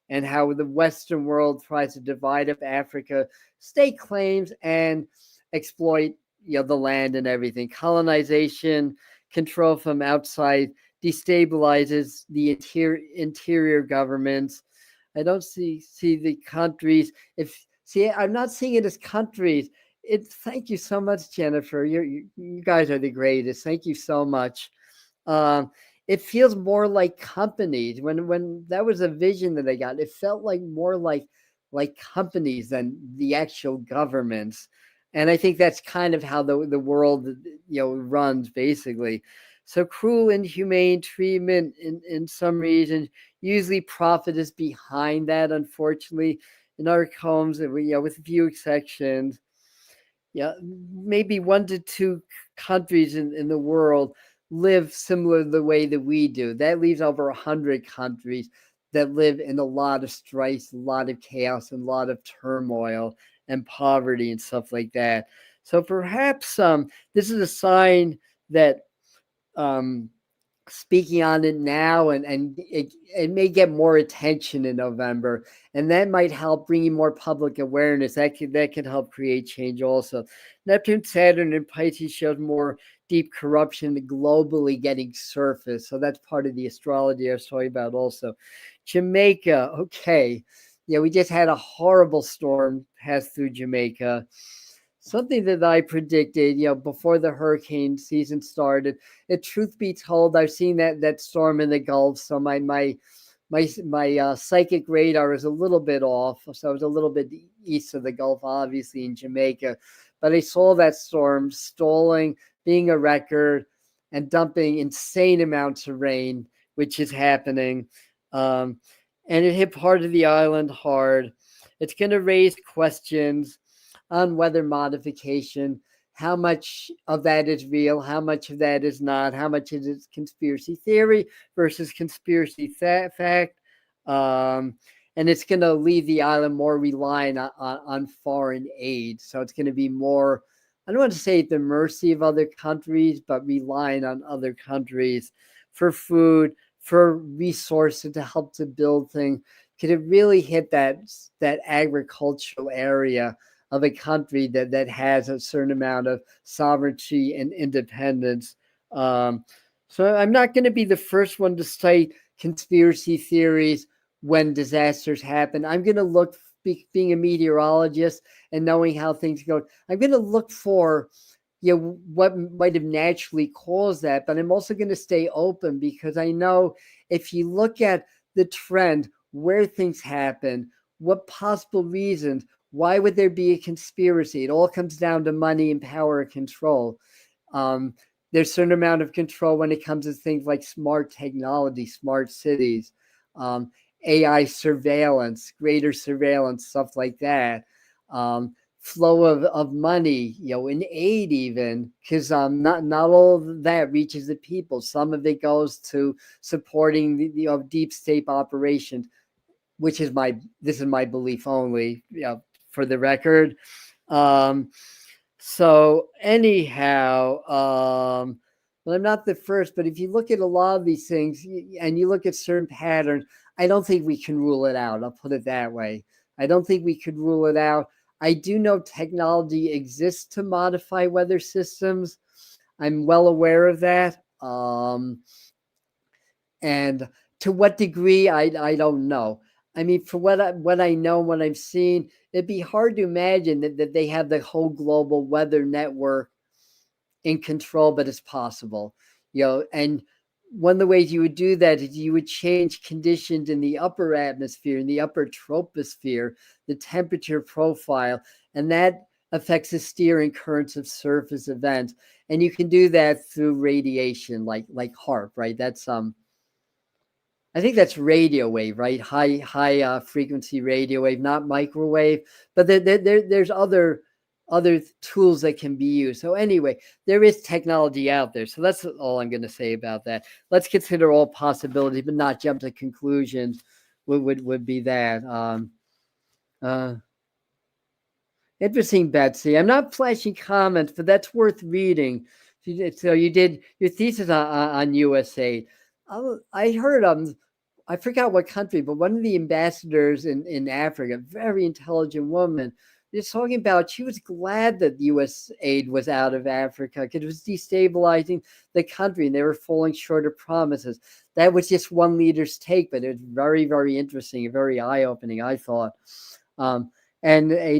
And how the Western world tries to divide up Africa, stake claims, and exploit the land and everything. Colonization, control from outside, destabilizes the interior governments. I don't see the countries. I'm not seeing it as countries. Thank you so much, Jennifer. You guys are the greatest. Thank you so much. Um, it feels more like companies. When that was a vision that I got, it felt like more like companies than the actual governments. And I think that's kind of how the world runs basically. So cruel, inhumane treatment in some regions. Usually profit is behind that, unfortunately. In our homes, with a few exceptions, maybe 1 to 2 countries in the world live similar to the way that we do. That leaves over 100 countries that live in a lot of strife, a lot of chaos, and a lot of turmoil and poverty and stuff like that. So perhaps this is a sign that speaking on it now, and it may get more attention in November, and that might help bringing more public awareness. That could help create change also. Neptune, Saturn, and Pisces shows more deep corruption globally getting surfaced. So that's part of the astrology I was talking about also. Jamaica, okay. Yeah, we just had a horrible storm pass through Jamaica. Something that I predicted, before the hurricane season started. Truth be told, I've seen that storm in the Gulf, so my psychic radar is a little bit off. So I was a little bit east of the Gulf, obviously in Jamaica, but I saw that storm stalling, being a record, and dumping insane amounts of rain, which is happening. And it hit part of the island hard. It's going to raise questions on weather modification, how much of that is real, how much of that is not, how much is conspiracy theory versus conspiracy fact. And it's going to leave the island more reliant on foreign aid. So it's going to be more, I don't want to say at the mercy of other countries, but relying on other countries for food, for resources to help to build things. Could it really hit that agricultural area of a country that has a certain amount of sovereignty and independence? So I'm not going to be the first one to cite conspiracy theories when disasters happen. I'm going to look, being a meteorologist and knowing how things go, I'm going to look for what might have naturally caused that. But I'm also going to stay open, because I know if you look at the trend, where things happen, what possible reasons, why would there be a conspiracy? It all comes down to money and power and control. There's a certain amount of control when it comes to things like smart technology, smart cities. AI surveillance, greater surveillance, stuff like that. Flow of money, in aid even, because not all of that reaches the people. Some of it goes to supporting the deep state operations, which is this is my belief only, for the record. So anyhow, well, I'm not the first, but if you look at a lot of these things and you look at certain patterns, I don't think we can rule it out. I'll put it that way. I don't think we could rule it out. I do know technology exists to modify weather systems. I'm well aware of that. And to what degree, I don't know. I mean, for what I know, what I've seen, it'd be hard to imagine that they have the whole global weather network in control, but it's possible. And one of the ways you would do that is you would change conditions in the upper atmosphere, in the upper troposphere, the temperature profile, and that affects the steering currents of surface events. And you can do that through radiation, like HARP, right? That's I think that's radio wave, right? High frequency radio wave, not microwave. But there's other tools that can be used. So anyway, there is technology out there. So that's all I'm going to say about that. Let's consider all possibilities, but not jump to conclusions. Would be that. Interesting, Betsy. I'm not flashing comments, but that's worth reading. So you did your thesis on USA. I heard I forgot what country, but one of the ambassadors in Africa, very intelligent woman, is talking about she was glad that U.S. aid was out of Africa because it was destabilizing the country and they were falling short of promises. That was just one leader's take, but it was very, very interesting and very eye-opening, I thought. And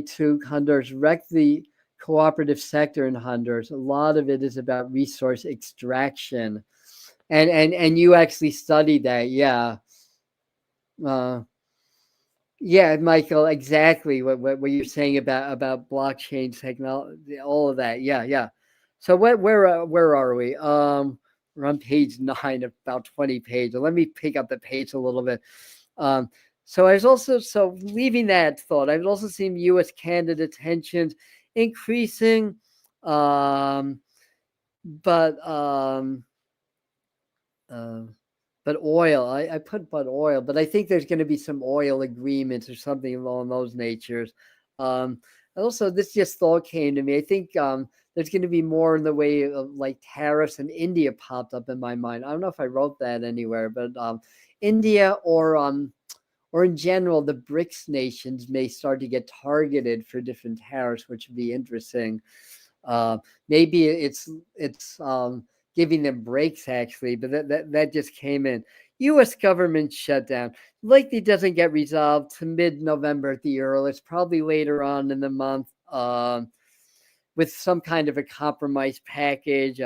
to Honduras, wreck the cooperative sector in Honduras. A lot of it is about resource extraction. And you actually studied that, yeah. Yeah, Michael, exactly what you're saying about blockchain technology, all of that. Yeah. So where are we? We're on page 9, about 20 pages. Let me pick up the pace a little bit. So I was also leaving that thought. I've also seen U.S. Canada tensions increasing, but oil, I put but oil, but I think there's going to be some oil agreements or something along those natures. Also, this just thought came to me. I think there's going to be more in the way of like tariffs, and India popped up in my mind. I don't know if I wrote that anywhere, but India or in general, the BRICS nations may start to get targeted for different tariffs, which would be interesting. Maybe it's giving them breaks actually, but that just came in. U.S. government shutdown likely doesn't get resolved to mid-November at the earliest, probably later on in the month, with some kind of a compromise package.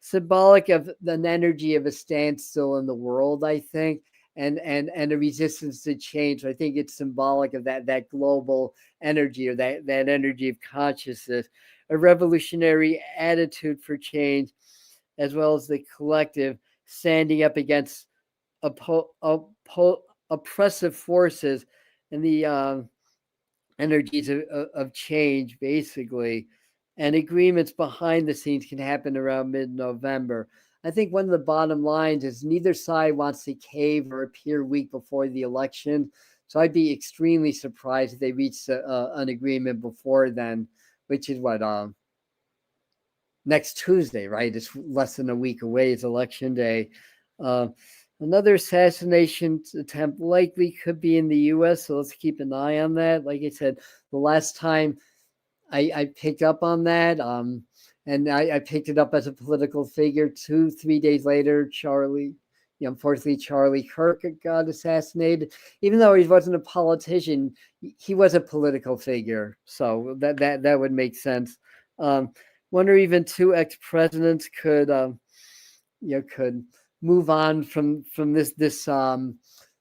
Symbolic of an energy of a standstill in the world, I think, and a resistance to change. I think it's symbolic of that global energy, or that energy of consciousness, a revolutionary attitude for change, as well as the collective standing up against oppressive forces and the energies of change, basically. And agreements behind the scenes can happen around mid-November. I think one of the bottom lines is neither side wants to cave or appear weak before the election. So I'd be extremely surprised if they reached an agreement before then, which is what next Tuesday, right? It's less than a week away. It's election day. Another assassination attempt likely could be in the U.S., so let's keep an eye on that. Like I said, the last time I picked up on that, and I picked it up as a political figure. 2-3 days later, unfortunately, Charlie Kirk got assassinated. Even though he wasn't a politician, he was a political figure, so that would make sense. One or even two ex-presidents could move on from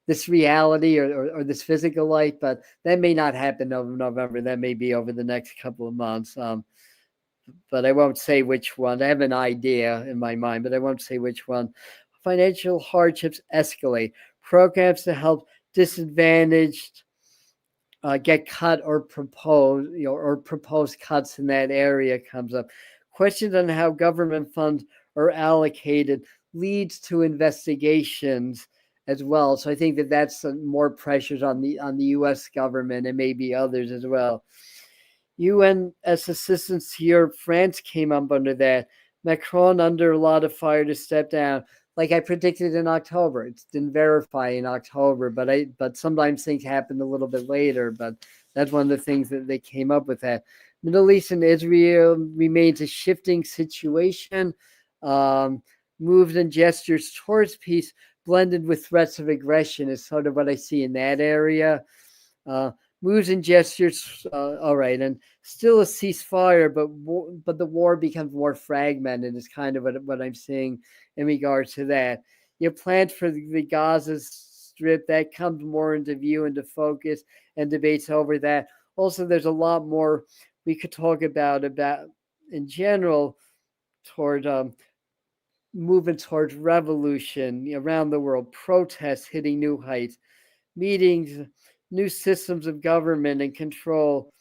this reality or this physical life, but that may not happen over November. That may be over the next couple of months. But I won't say which one. I have an idea in my mind, but I won't say which one. Financial hardships escalate. Programs to help disadvantaged get cut or propose, or propose cuts in that area comes up. Questions on how government funds are allocated leads to investigations as well. So I think that that's more pressures on the U.S. government and maybe others as well. UN as assistance here, France came up under that. Macron under a lot of fire to step down, like I predicted in October. It didn't verify in October, but sometimes things happen a little bit later. But that's one of the things that they came up with. That Middle East and Israel remains a shifting situation. Moves and gestures towards peace blended with threats of aggression is sort of what I see in that area. Moves and gestures, all right, and still a ceasefire, but the war becomes more fragmented is kind of what I'm seeing in regards to that. Plans for the Gaza Strip, that comes more into view, into focus, and debates over that. Also, there's a lot more we could talk about in general toward movement towards revolution around the world, protests hitting new heights, meetings, new systems of government and control,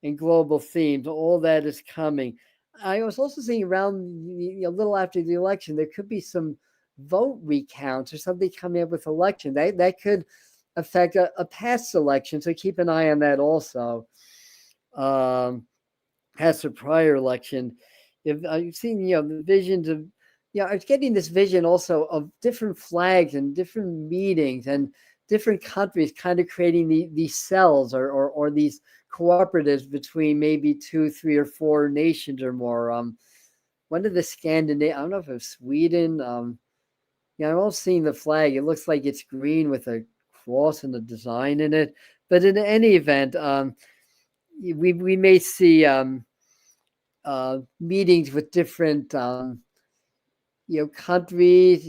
and global themes. All that is coming. I was also seeing around a little after the election, there could be some vote recounts or something coming up with election. That could affect a past election. So keep an eye on that also. Past a prior election. If I've seen, the visions of, I was getting this vision also of different flags and different meetings and different countries kind of creating these cells or these cooperatives between maybe 2, 3, or 4 nations or more. One of the Scandinavian, I don't know if it was Sweden. I'm all seeing the flag. It looks like it's green with a cross and a design in it. But in any event, we may see meetings with different countries,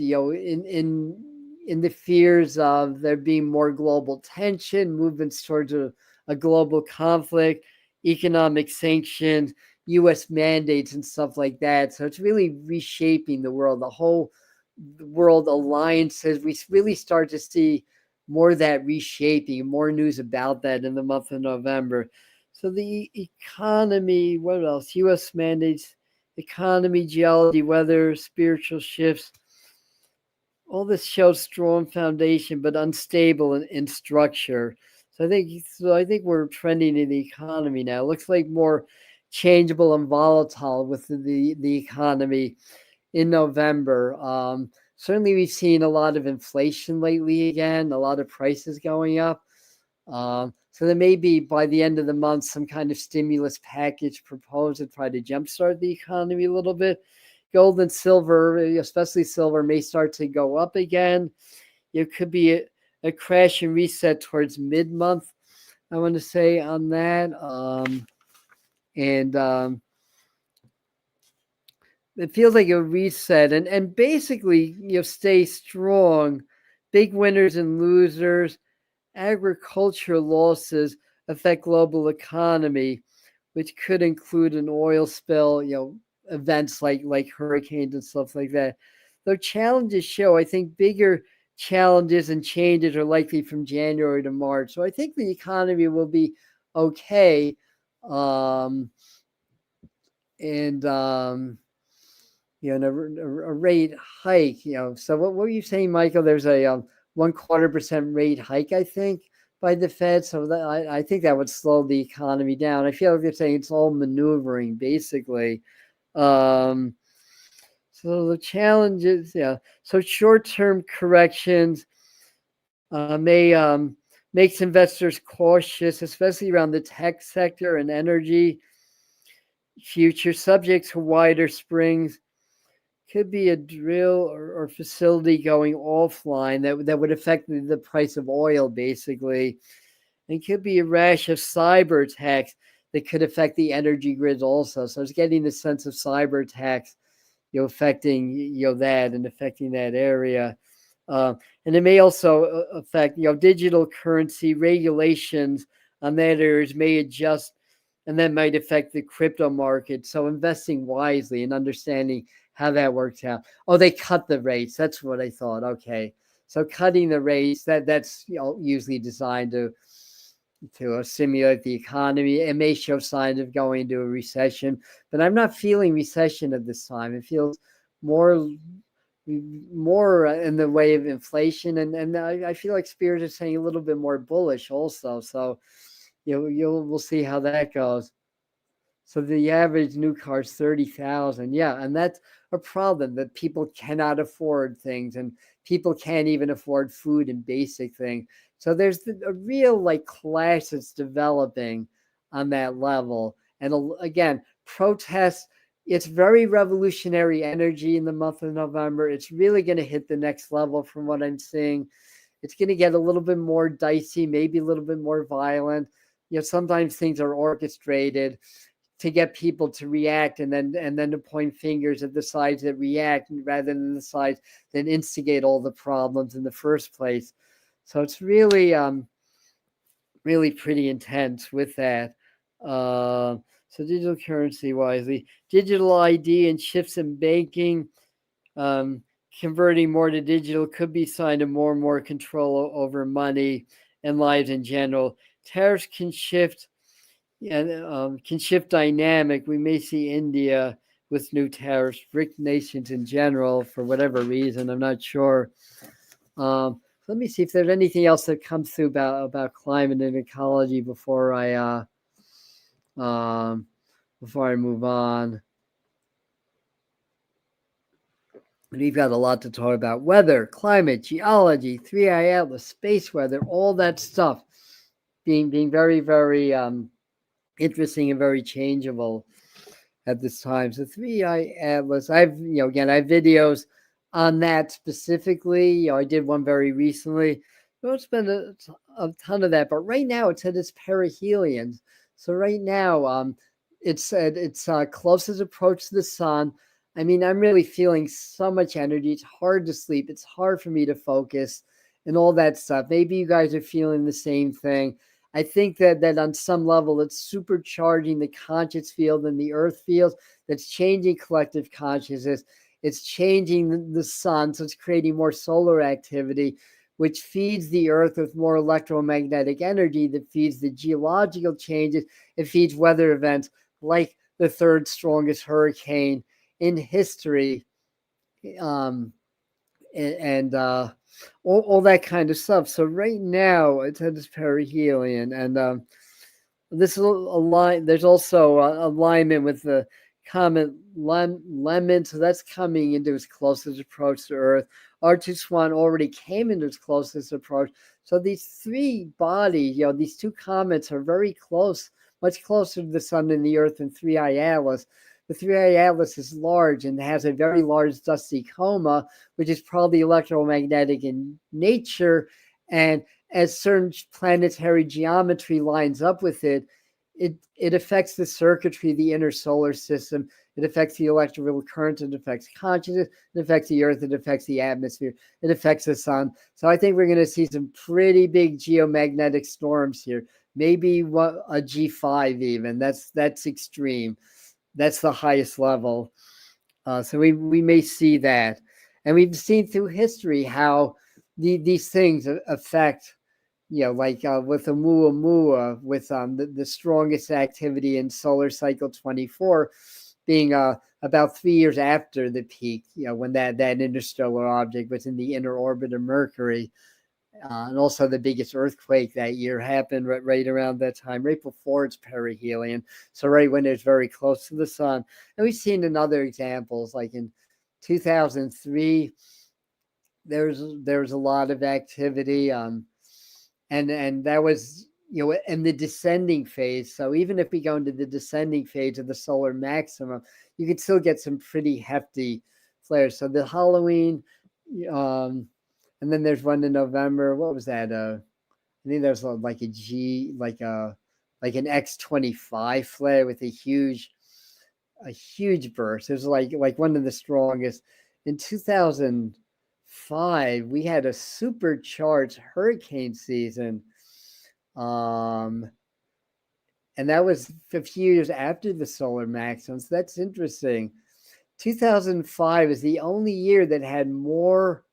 in the fears of there being more global tension, movements towards a global conflict, economic sanctions, U.S. mandates, and stuff like that. So it's really reshaping the world, the whole world alliances. We really start to see more of that reshaping, more news about that in the month of November. So the economy, what else? U.S. mandates, economy, geology, weather, spiritual shifts. All this shows strong foundation, but unstable in structure. So I think we're trending in the economy now. It looks like more changeable and volatile with the economy in November. Certainly, we've seen a lot of inflation lately again, a lot of prices going up. So there may be, by the end of the month, some kind of stimulus package proposed to try to jumpstart the economy a little bit. Gold and silver, especially silver, may start to go up again. It could be a crash and reset towards mid-month, I want to say, on that. It feels like a reset and basically, stay strong. Big winners and losers. Agricultural losses affect global economy, which could include an oil spill, events like hurricanes and stuff like that. Though challenges show, I think bigger challenges and changes are likely from January to March. So I think the economy will be okay. And a rate hike, So what were you saying, Michael? There's a 1/4% rate hike, I think, by the Fed. So that, I think that would slow the economy down. I feel like they're saying it's all maneuvering, basically. So the challenges, So short-term corrections may makes investors cautious, especially around the tech sector and energy. Future subject to wider springs. Could be a drill or facility going offline that would affect the price of oil, basically. And could be a rash of cyber attacks that could affect the energy grids also. So it's getting the sense of cyber attacks, affecting, that and affecting that area. And it may also affect, digital currency regulations on that areas may adjust, and that might affect the crypto market. So investing wisely and understanding how that works out. Oh, they cut the rates. That's what I thought. Okay. So cutting the rates, that's usually designed to stimulate the economy. It may show signs of going into a recession, but I'm not feeling recession at this time. It feels more in the way of inflation, and I feel like Spirit is saying a little bit more bullish also. So we'll see how that goes. So the average new car is 30,000. Yeah, and that's a problem, that people cannot afford things, and people can't even afford food and basic things. So there's a real clash that's developing on that level. And again, protests. It's very revolutionary energy in the month of November. It's really going to hit the next level from what I'm seeing. It's going to get a little bit more dicey, maybe a little bit more violent. Sometimes things are orchestrated to get people to react, and then to point fingers at the sides that react rather than the sides that instigate all the problems in the first place. So it's really really pretty intense with that. So digital currency wisely, digital ID and shifts in banking, converting more to digital could be a sign of more and more control over money and lives in general. Tariffs can shift dynamic. We may see India with new tariffs, BRIC nations in general, for whatever reason. I'm not sure. Let me see if there's anything else that comes through about climate and ecology before I move on. We've got a lot to talk about: weather, climate, geology, 3i Atlas, space weather, all that stuff being very, very interesting and very changeable at this time. So 3i Atlas, I have videos on that specifically. I did one very recently. I don't spend a ton of that, but right now it's at its perihelion. So right now, it's closest approach to the sun. I mean, I'm really feeling so much energy. It's hard to sleep. It's hard for me to focus and all that stuff. Maybe you guys are feeling the same thing. I think that on some level, it's supercharging the conscious field and the earth fields. That's changing collective consciousness. It's changing the sun, so it's creating more solar activity, which feeds the earth with more electromagnetic energy that feeds the geological changes. It feeds weather events like the third strongest hurricane in history, and all that kind of stuff. So right now it's at this perihelion, and this is line. There's also alignment with the comet Lemon, so that's coming into its closest approach to Earth. R2-Swan already came into its closest approach. So these three bodies, these two comets are very close, much closer to the sun than the Earth than 3i Atlas. The 3i Atlas is large and has a very large dusty coma, which is probably electromagnetic in nature. And as certain planetary geometry lines up with it, it affects the circuitry of the inner solar system. It affects the electrical current. It affects consciousness. It affects the earth. It affects the atmosphere. It affects the sun. So I think we're going to see some pretty big geomagnetic storms here. Maybe a G5 even. That's extreme. That's the highest level. So we may see that. And we've seen through history how these things affect, like with Oumuamua, with the strongest activity in solar cycle 24 being about 3 years after the peak, when that interstellar object was in the inner orbit of Mercury. And also the biggest earthquake that year happened right around that time, right before its perihelion. So right when it's very close to the sun. And we've seen in other examples, like in 2003, there's a lot of activity. And that was, in the descending phase. So even if we go into the descending phase of the solar maximum, you could still get some pretty hefty flares. So the Halloween, and then there's one in November. What was that? I think there's like a G, like an X25 flare with a huge burst. It was like one of the strongest. In 2005, we had a supercharged hurricane season. And that was a few years after the solar maximum. So that's interesting. 2005 is the only year that had more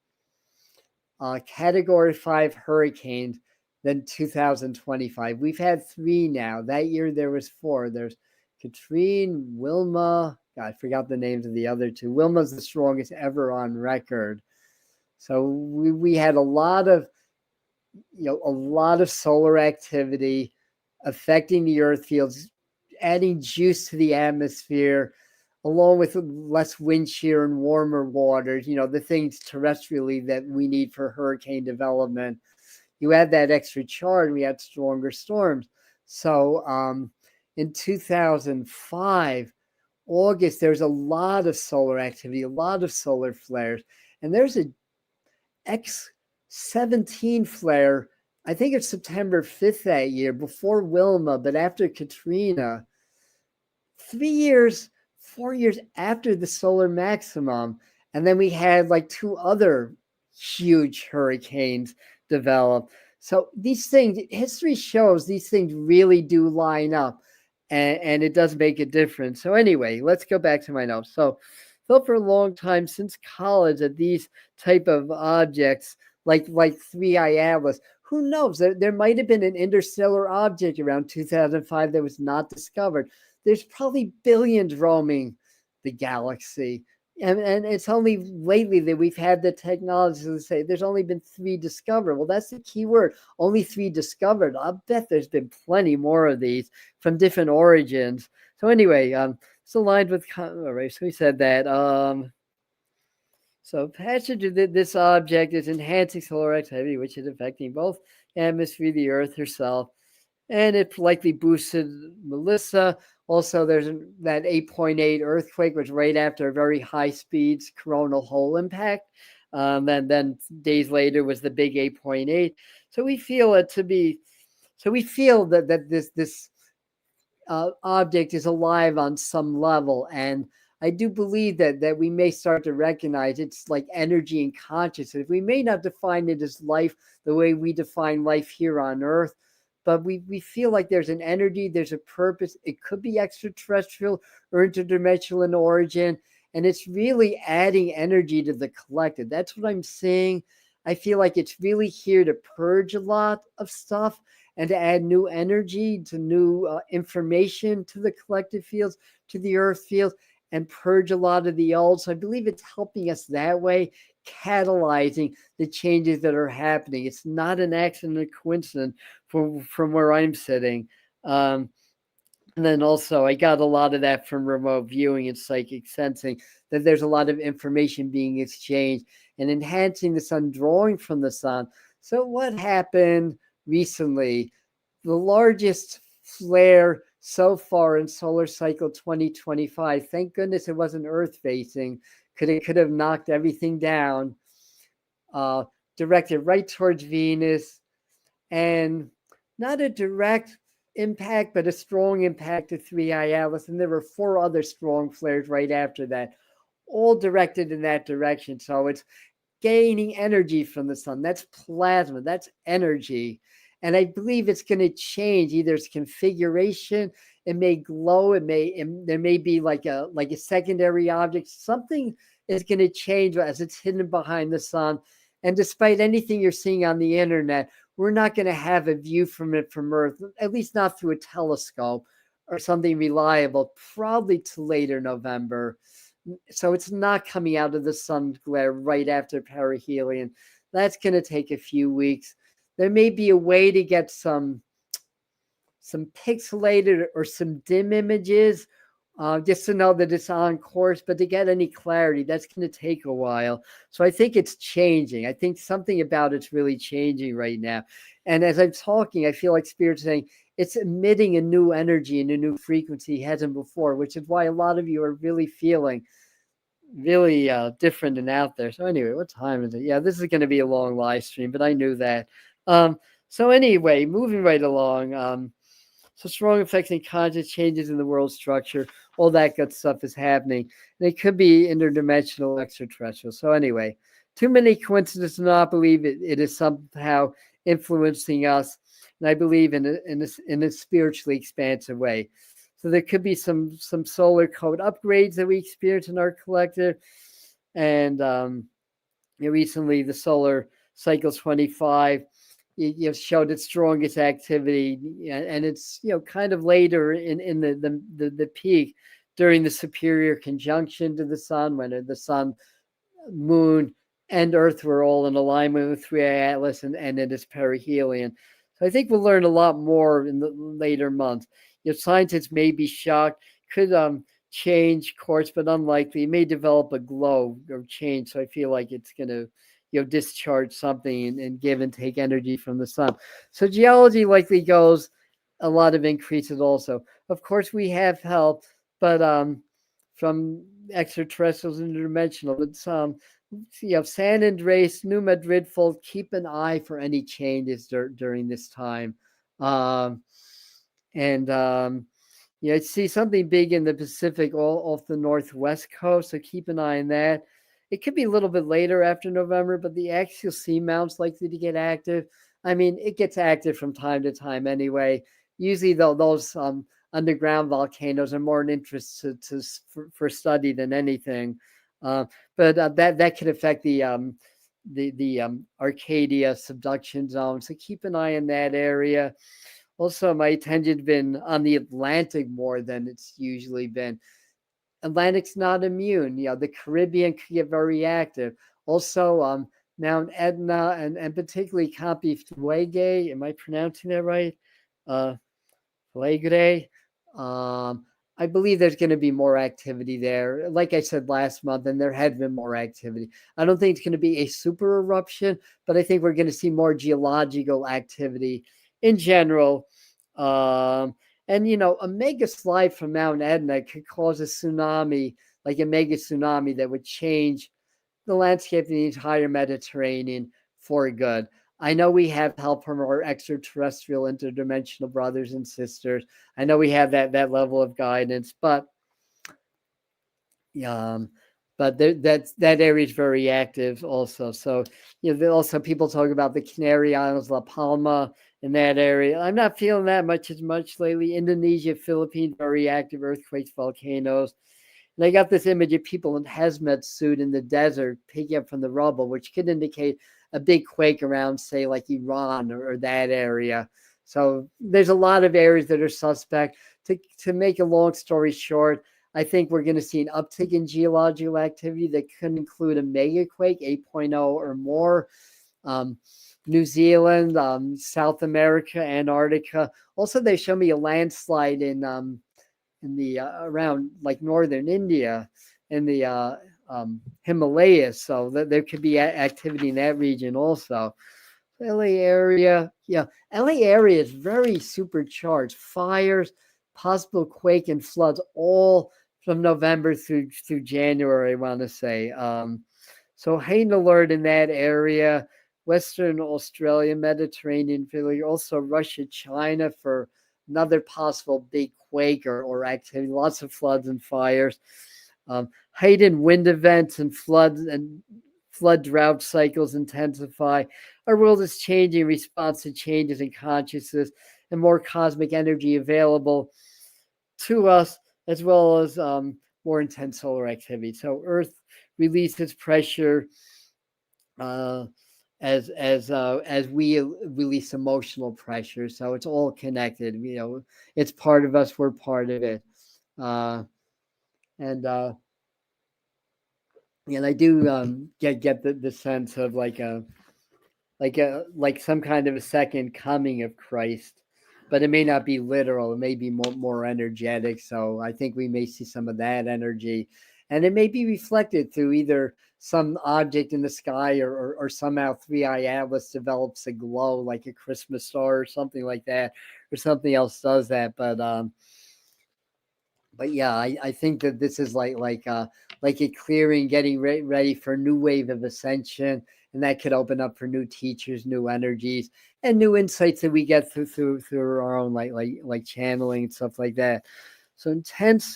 Category 5 hurricanes than 2025. We've had 3 now. That year there was 4. There's Katrina, Wilma. God, I forgot the names of the other 2. Wilma's the strongest ever on record. So we had a lot of solar activity affecting the earth fields, adding juice to the atmosphere, along with less wind shear and warmer waters, the things terrestrially that we need for hurricane development. You add that extra charge, we had stronger storms. So in 2005, August, there's a lot of solar activity, a lot of solar flares. And there's a X17 flare, I think it's September 5th that year, before Wilma, but after Katrina. 4 years after the solar maximum. And then we had like 2 other huge hurricanes develop. So these things, history shows these things really do line up, and it does make a difference. So anyway, let's go back to my notes. So thought for a long time since college that these type of objects like 3i Atlas, who knows, there might have been an interstellar object around 2005 that was not discovered. There's probably billions roaming the galaxy. And it's only lately that we've had the technology to say there's only been 3 discovered. Well, that's the key word, only 3 discovered. I'll bet there's been plenty more of these from different origins. So anyway, it's aligned with, all right, so we said that. So passage of this object is enhancing solar activity, which is affecting both atmosphere, the Earth herself, and it likely boosted Melissa. Also, there's that 8.8 earthquake, which right after a very high speeds coronal hole impact. Then days later was the big 8.8. So we feel it to be. So we feel that this object is alive on some level, and I do believe that we may start to recognize it's like energy and consciousness. We may not define it as life the way we define life here on Earth, but we feel like there's an energy, there's a purpose. It could be extraterrestrial or interdimensional in origin, and it's really adding energy to the collective. That's what I'm seeing. I feel like it's really here to purge a lot of stuff and to add new energy, to new information to the collective fields, to the earth fields, and purge a lot of the old. So I believe it's helping us that way, catalyzing the changes that are happening. It's not an accident or coincidence from where I'm sitting. And then also, I got a lot of that from remote viewing and psychic sensing, that there's a lot of information being exchanged and enhancing the sun, drawing from the sun. So what happened recently? The largest flare so far in solar cycle 2025. Thank goodness it wasn't Earth facing. Could have knocked everything down. Directed right towards Venus, and not a direct impact, but a strong impact to 3i Atlas. And there were 4 other strong flares right after that, all directed in that direction. So it's gaining energy from the sun. That's plasma, that's energy. And I believe it's going to change either its configuration. It may glow. There may be like a secondary object. Something is going to change as it's hidden behind the sun. And despite anything you're seeing on the internet, we're not going to have a view from it from Earth, at least not through a telescope or something reliable, probably to later November. So it's not coming out of the sun glare right after perihelion. That's going to take a few weeks. There may be a way to get some pixelated or some dim images, just to know that it's on course, but to get any clarity, that's going to take a while. So I think it's changing. I think something about it's really changing right now. And as I'm talking, I feel like Spirit's saying it's emitting a new energy and a new frequency it hasn't before, which is why a lot of you are really feeling really different and out there. So anyway, what time is it? Yeah, this is going to be a long live stream, but I knew that. So anyway, moving right along. So strong effects and conscious changes in the world structure, all that good stuff is happening. And it could be interdimensional, extraterrestrial. So anyway, too many coincidences to not believe it is somehow influencing us. And I believe in a spiritually expansive way. So there could be some solar code upgrades that we experience in our collective. And recently the solar cycle 25, showed its strongest activity, and it's kind of later in the peak during the superior conjunction to the sun, when the sun, moon, and Earth were all in alignment with 3i Atlas and in its perihelion. So I think we'll learn a lot more in the later months. Scientists may be shocked, could change course, but unlikely. It may develop a glow or change. So I feel like it's going to discharge something and give and take energy from the sun. So geology likely goes a lot of increases also. Of course, we have help, but from extraterrestrials interdimensional, it's San Andreas, New Madrid Fold. Keep an eye for any changes during this time, and I see something big in the Pacific, all off the northwest coast. So keep an eye on that. It could be a little bit later after November, but the axial seamount's likely to get active. I mean, it gets active from time to time anyway. Usually, though, those underground volcanoes are more an interest for study than anything. But that could affect the Arcadia subduction zone. So keep an eye on that area. Also, my attention's been on the Atlantic more than it's usually been. Atlantic's not immune. The Caribbean could get very active. Also, Mount Etna and particularly Campi Flegrei. Am I pronouncing that right? Flegrei. I believe there's going to be more activity there. Like I said last month, and there had been more activity. I don't think it's going to be a super eruption, but I think we're going to see more geological activity in general. And a mega slide from Mount Etna could cause a tsunami, like a mega tsunami that would change the landscape of the entire Mediterranean for good. I know we have help from our extraterrestrial interdimensional brothers and sisters. I know we have that level of guidance, but that area is very active also. So also people talk about the Canary Islands, La Palma, in that area. I'm not feeling that much lately. Indonesia, Philippines, very active earthquakes, volcanoes. And I got this image of people in hazmat suit in the desert picking up from the rubble, which could indicate a big quake around, say, like Iran or that area. So there's a lot of areas that are suspect. To make a long story short, I think we're going to see an uptick in geological activity that could include a mega quake, 8.0 or more. New Zealand, South America, Antarctica. Also, they show me a landslide in the around like northern India, in the Himalayas. So there could be activity in that region also. LA area, LA area is very supercharged. Fires, possible quake and floods, all from November through January, I want to say. So heightened alert in that area. Western Australia, Mediterranean, also Russia, China for another possible big quake or activity. Lots of floods and fires. Heightened wind events and flood drought cycles intensify. Our world is changing in response to changes in consciousness and more cosmic energy available to us, as well as more intense solar activity. So Earth releases pressure as we release emotional pressure. So it's all connected. It's part of us. We're part of it. And I do get the sense of like some kind of a second coming of Christ, but it may not be literal. It may be more energetic. So I think we may see some of that energy, and it may be reflected through either some object in the sky or somehow 3i Atlas develops a glow like a Christmas star or something like that, or something else does that. But yeah, I think that this is like a clearing, getting ready for a new wave of ascension, and that could open up for new teachers, new energies, and new insights that we get through our own like channeling and stuff like that. So intense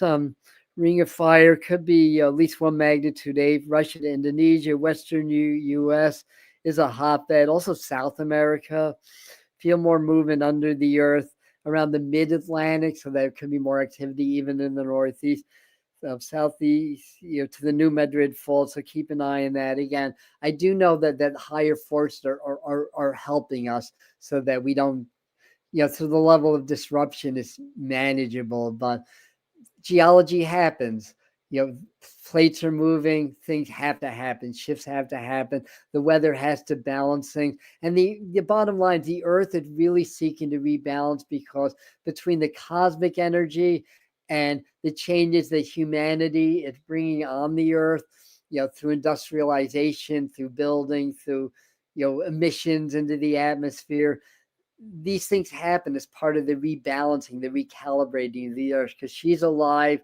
ring of fire could be at least 1 magnitude 8. Russia to Indonesia, Western U.S. is a hotbed. Also South America, feel more movement under the earth around the mid-Atlantic, so there could be more activity even in the Northeast. southeast, to the New Madrid Fault. So keep an eye on that. Again, I do know that higher forces are helping us so that we don't, so the level of disruption is manageable. But geology happens. Plates are moving, things have to happen, shifts have to happen, the weather has to balance things. And the bottom line, the earth is really seeking to rebalance, because between the cosmic energy and the changes that humanity is bringing on the earth, through industrialization, through building, through, emissions into the atmosphere, these things happen as part of the rebalancing, the recalibrating of the earth, because she's alive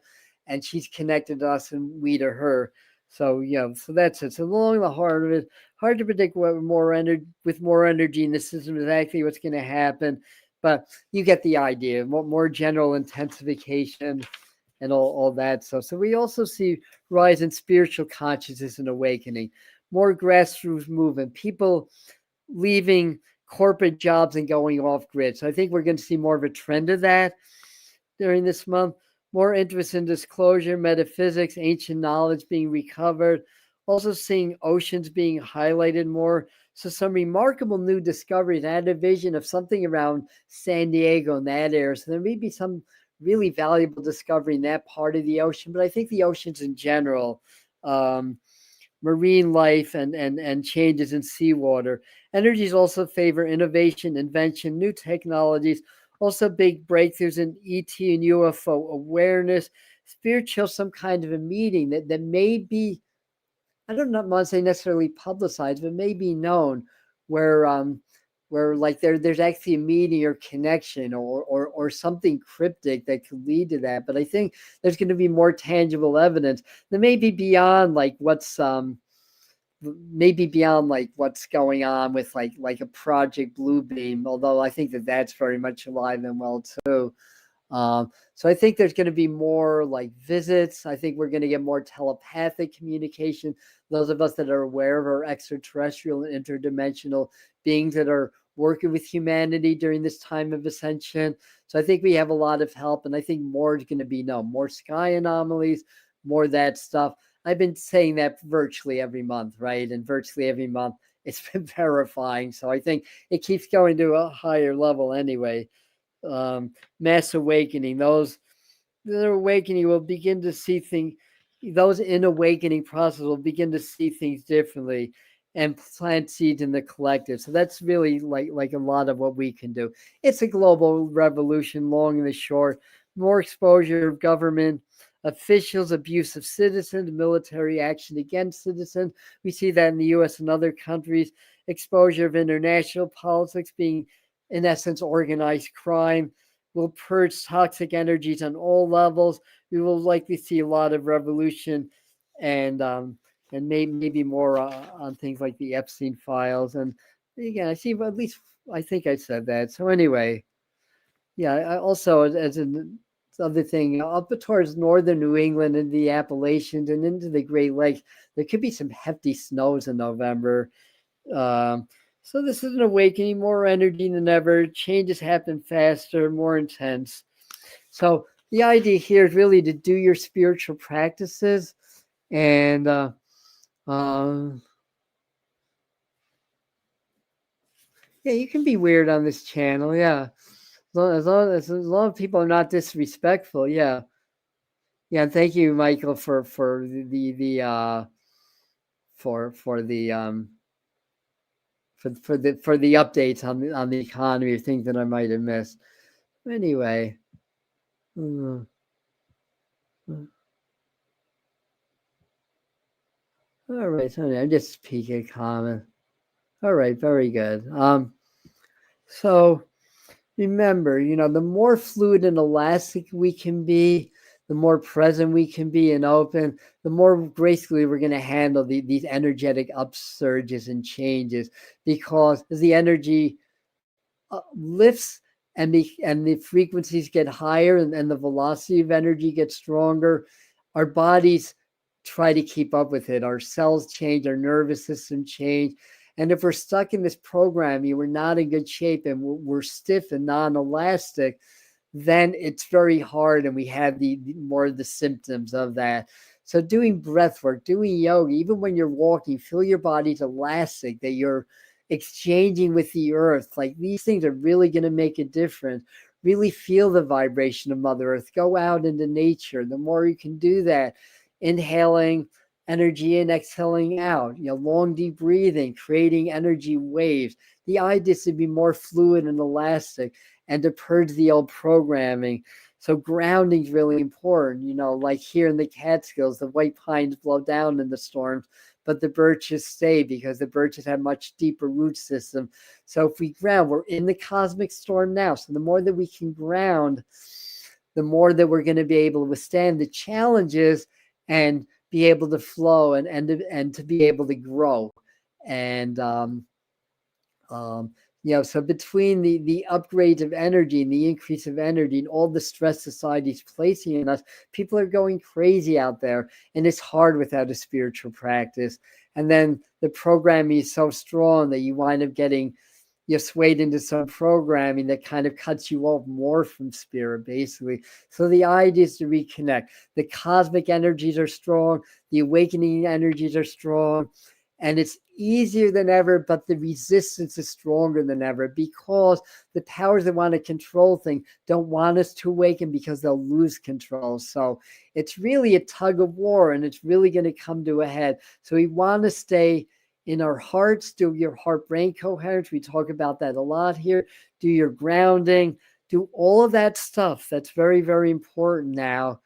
and she's connected to us and we to her. So so that's it. So along the heart of it, hard to predict what with more energy in the system exactly what's going to happen, but you get the idea. More general intensification and all that. So we also see rise in spiritual consciousness and awakening, more grassroots movement, people leaving corporate jobs and going off grid. So I think we're going to see more of a trend of that during this month. More interest in disclosure, metaphysics, ancient knowledge being recovered. Also seeing oceans being highlighted more. So some remarkable new discoveries. I had a vision of something around San Diego in that area. So there may be some really valuable discovery in that part of the ocean. But I think the oceans in general, marine life and changes in seawater. Energies also favor innovation, invention, new technologies, also big breakthroughs in ET and UFO awareness. Spirit shows some kind of a meeting that may be, I don't want to say necessarily publicized, but may be known, where like there's actually a meeting or connection or something cryptic that could lead to that. But I think there's going to be more tangible evidence that may be beyond like what's maybe beyond like what's going on with like a Project Bluebeam, although I think that's very much alive and well too. So I think there's going to be more like visits. I think we're going to get more telepathic communication. Those of us that are aware of our extraterrestrial and interdimensional beings that are working with humanity during this time of ascension. So I think we have a lot of help, and I think more is going to be known. More sky anomalies, more of that stuff. I've been saying that virtually every month, right? And virtually every month it's been verifying. So I think it keeps going to a higher level anyway. Mass awakening, those that are awakening will begin to see things, those in awakening process will begin to see things differently and plant seeds in the collective. So that's really like a lot of what we can do. It's a global revolution, long and the short. More exposure of government officials, abuse of citizens, military action against citizens. We see that in the US and other countries. Exposure of international politics being, in essence, organized crime. Will purge toxic energies on all levels. We will likely see a lot of revolution and maybe more on things like the Epstein files. And again, I see, at least I think I said that. So anyway, yeah, I also, as an other thing, up towards northern New England and the Appalachians and into the Great Lakes, there could be some hefty snows in November. So this is an awakening, more energy than ever. Changes happen faster, more intense. So the idea here is really to do your spiritual practices and yeah, you can be weird on this channel. Yeah, as long as people are not disrespectful. Yeah, yeah. Thank you, Michael, for the for the for the updates on the economy or things that I might have missed. Anyway. All right, so I'm just peeking a comment. All right, very good. So remember, the more fluid and elastic we can be, the more present we can be and open, the more gracefully we're going to handle these energetic upsurges and changes. Because as the energy lifts and the frequencies get higher and the velocity of energy gets stronger, our bodies try to keep up with it. Our cells change, our nervous system change. And if we're stuck in this programming, we're not in good shape and we're stiff and non-elastic, then it's very hard, and we have the more of the symptoms of that. So doing breath work, doing yoga, even when you're walking, feel your body's elastic, that you're exchanging with the earth. Like, these things are really going to make a difference. Really feel the vibration of Mother Earth. Go out into nature. The more you can do that, inhaling energy in, exhaling out, long deep breathing, creating energy waves. The idea is to be more fluid and elastic and to purge the old programming. So grounding is really important. Like here in the Catskills, the white pines blow down in the storms, but the birches stay because the birches have much deeper root system. So if we ground, we're in the cosmic storm now. So the more that we can ground, the more that we're going to be able to withstand the challenges and be able to flow and to be able to grow. And so between the upgrades of energy and the increase of energy and all the stress society's placing in us, people are going crazy out there, and it's hard without a spiritual practice. And then the programming is so strong that you wind up getting you're swayed into some programming that kind of cuts you off more from spirit, basically. So the idea is to reconnect. The cosmic energies are strong, the awakening energies are strong, and it's easier than ever, but the resistance is stronger than ever because the powers that want to control things don't want us to awaken because they'll lose control. So it's really a tug of war, and it's really going to come to a head. So we want to stay in our hearts, do your heart-brain coherence. We talk about that a lot here. Do your grounding, do all of that stuff. That's very, very important now.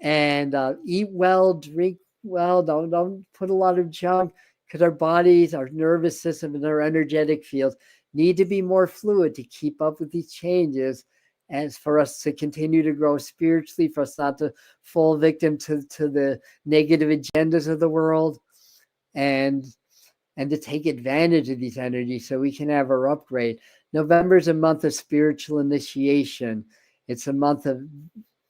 And eat well, drink well. Don't put a lot of junk, because our bodies, our nervous system, and our energetic fields need to be more fluid to keep up with these changes, and for us to continue to grow spiritually, for us not to fall victim to the negative agendas of the world, and to take advantage of these energies so we can have our upgrade. November is a month of spiritual initiation. It's a month of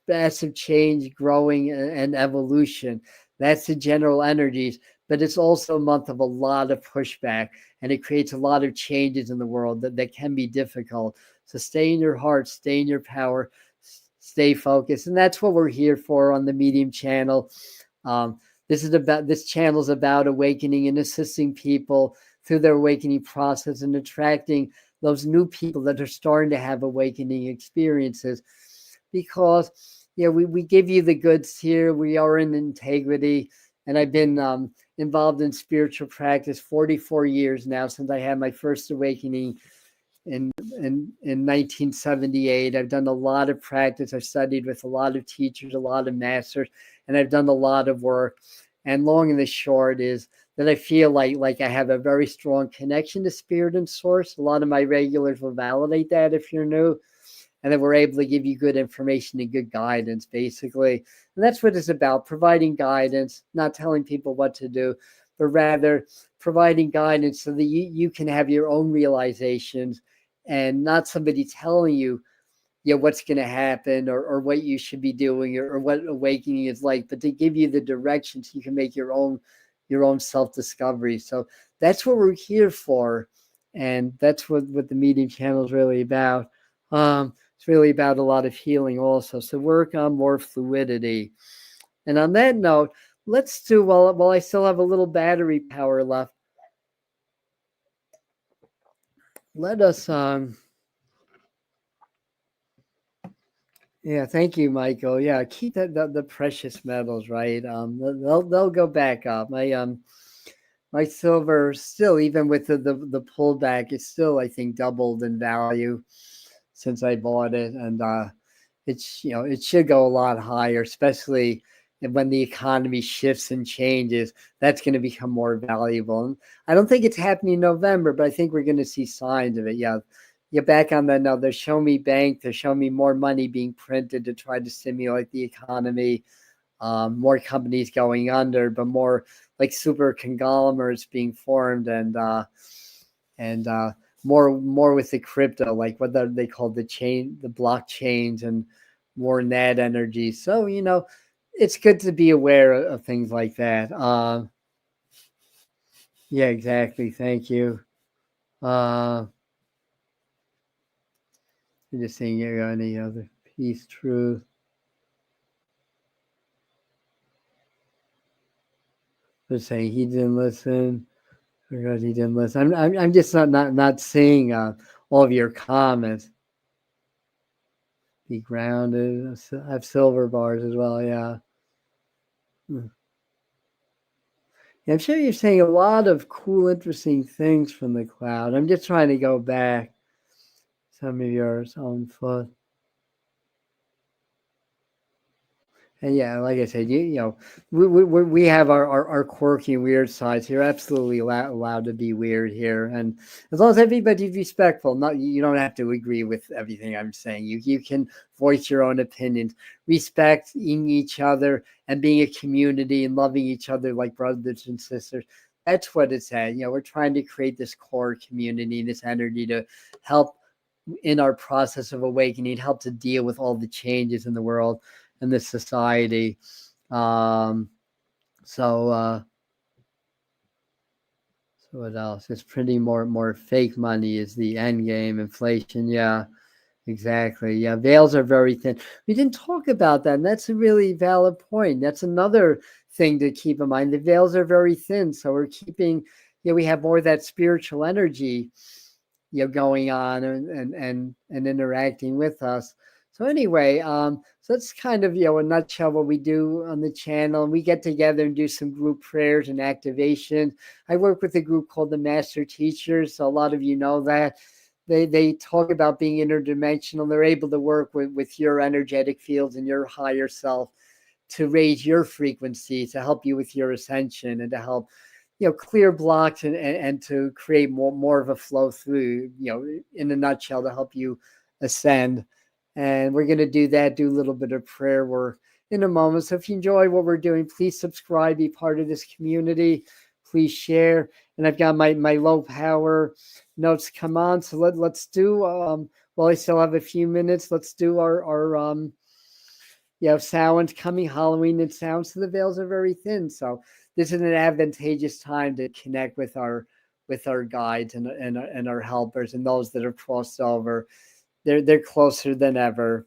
massive change, growing, and evolution. That's the general energies, but it's also a month of a lot of pushback, and it creates a lot of changes in the world that can be difficult. So stay in your heart, stay in your power, stay focused. And that's what we're here for on the Medium channel. This channel is about awakening and assisting people through their awakening process and attracting those new people that are starting to have awakening experiences, because we give you the goods here. We are in integrity, and I've been involved in spiritual practice 44 years now, since I had my first awakening in 1978. I've done a lot of practice. I've studied with a lot of teachers, a lot of masters, and I've done a lot of work. And long and the short is that I feel like I have a very strong connection to spirit and source. A lot of my regulars will validate that if you're new, and that we're able to give you good information and good guidance, basically. And that's what it's about, providing guidance, not telling people what to do, but rather providing guidance so that you can have your own realizations, and not somebody telling you what's going to happen, or what you should be doing, or what awakening is like, but to give you the direction so you can make your own self-discovery. So that's what we're here for, and that's what the Medium channel is really about. It's really about a lot of healing also. So work on more fluidity. And on that note, let's do, while I still have a little battery power left, let us yeah, thank you, Michael. Yeah, keep the precious metals, right? They'll go back up. My silver still, even with the pullback, it's still, I think, doubled in value since I bought it, and it's it should go a lot higher, especially when the economy shifts and changes. That's going to become more valuable. And I don't think it's happening in November, but I think we're going to see signs of it. Yeah. You're back on that now. They're showing me bank. They're showing me more money being printed to try to stimulate the economy. More companies going under, but more like super conglomerates being formed, and more with the crypto, like what they call the blockchains, and more net energy. So it's good to be aware of things like that. Yeah, exactly. Thank you. I'm just seeing here any other. peace, truth. They're saying he didn't listen because he didn't listen. I'm just not seeing all of your comments. Be grounded. I have silver bars as well. Yeah. I'm sure you're saying a lot of cool, interesting things from the cloud. I'm just trying to go back some of yours on foot. And yeah, like I said, you know, we have our quirky and weird sides here. Absolutely allowed to be weird here, and as long as everybody's respectful, not you don't have to agree with everything I'm saying. You can voice your own opinions, respecting each other, and being a community and loving each other like brothers and sisters. That's what it's at. You know, we're trying to create this core community, this energy to help in our process of awakening, help to deal with all the changes in the world in this society. So what else? It's pretty more fake money is the end game. Inflation, yeah, exactly. Yeah, veils are very thin. We didn't talk about that, and that's a really valid point. That's another thing to keep in mind. The veils are very thin, so we're keeping, you know, we have more of that spiritual energy, you know, going on and interacting with us. So anyway, so that's kind of, you know, a nutshell what we do on the channel. We get together and do some group prayers and activation. I work with a group called the Master Teachers. So a lot of you know that. They talk about being interdimensional. They're able to work with your energetic fields and your higher self to raise your frequency, to help you with your ascension and to help, you know, clear blocks and to create more of a flow through, you know, in a nutshell, to help you ascend. And we're going to do that, do a little bit of prayer work in a moment. So if you enjoy what we're doing, please subscribe, be part of this community, please share. And I've got my low power notes come on. So let's do, well, I still have a few minutes. Let's do our you have sounds coming, Halloween and sounds, so the veils are very thin. So this is an advantageous time to connect with our guides and our helpers and those that have crossed over. They're closer than ever.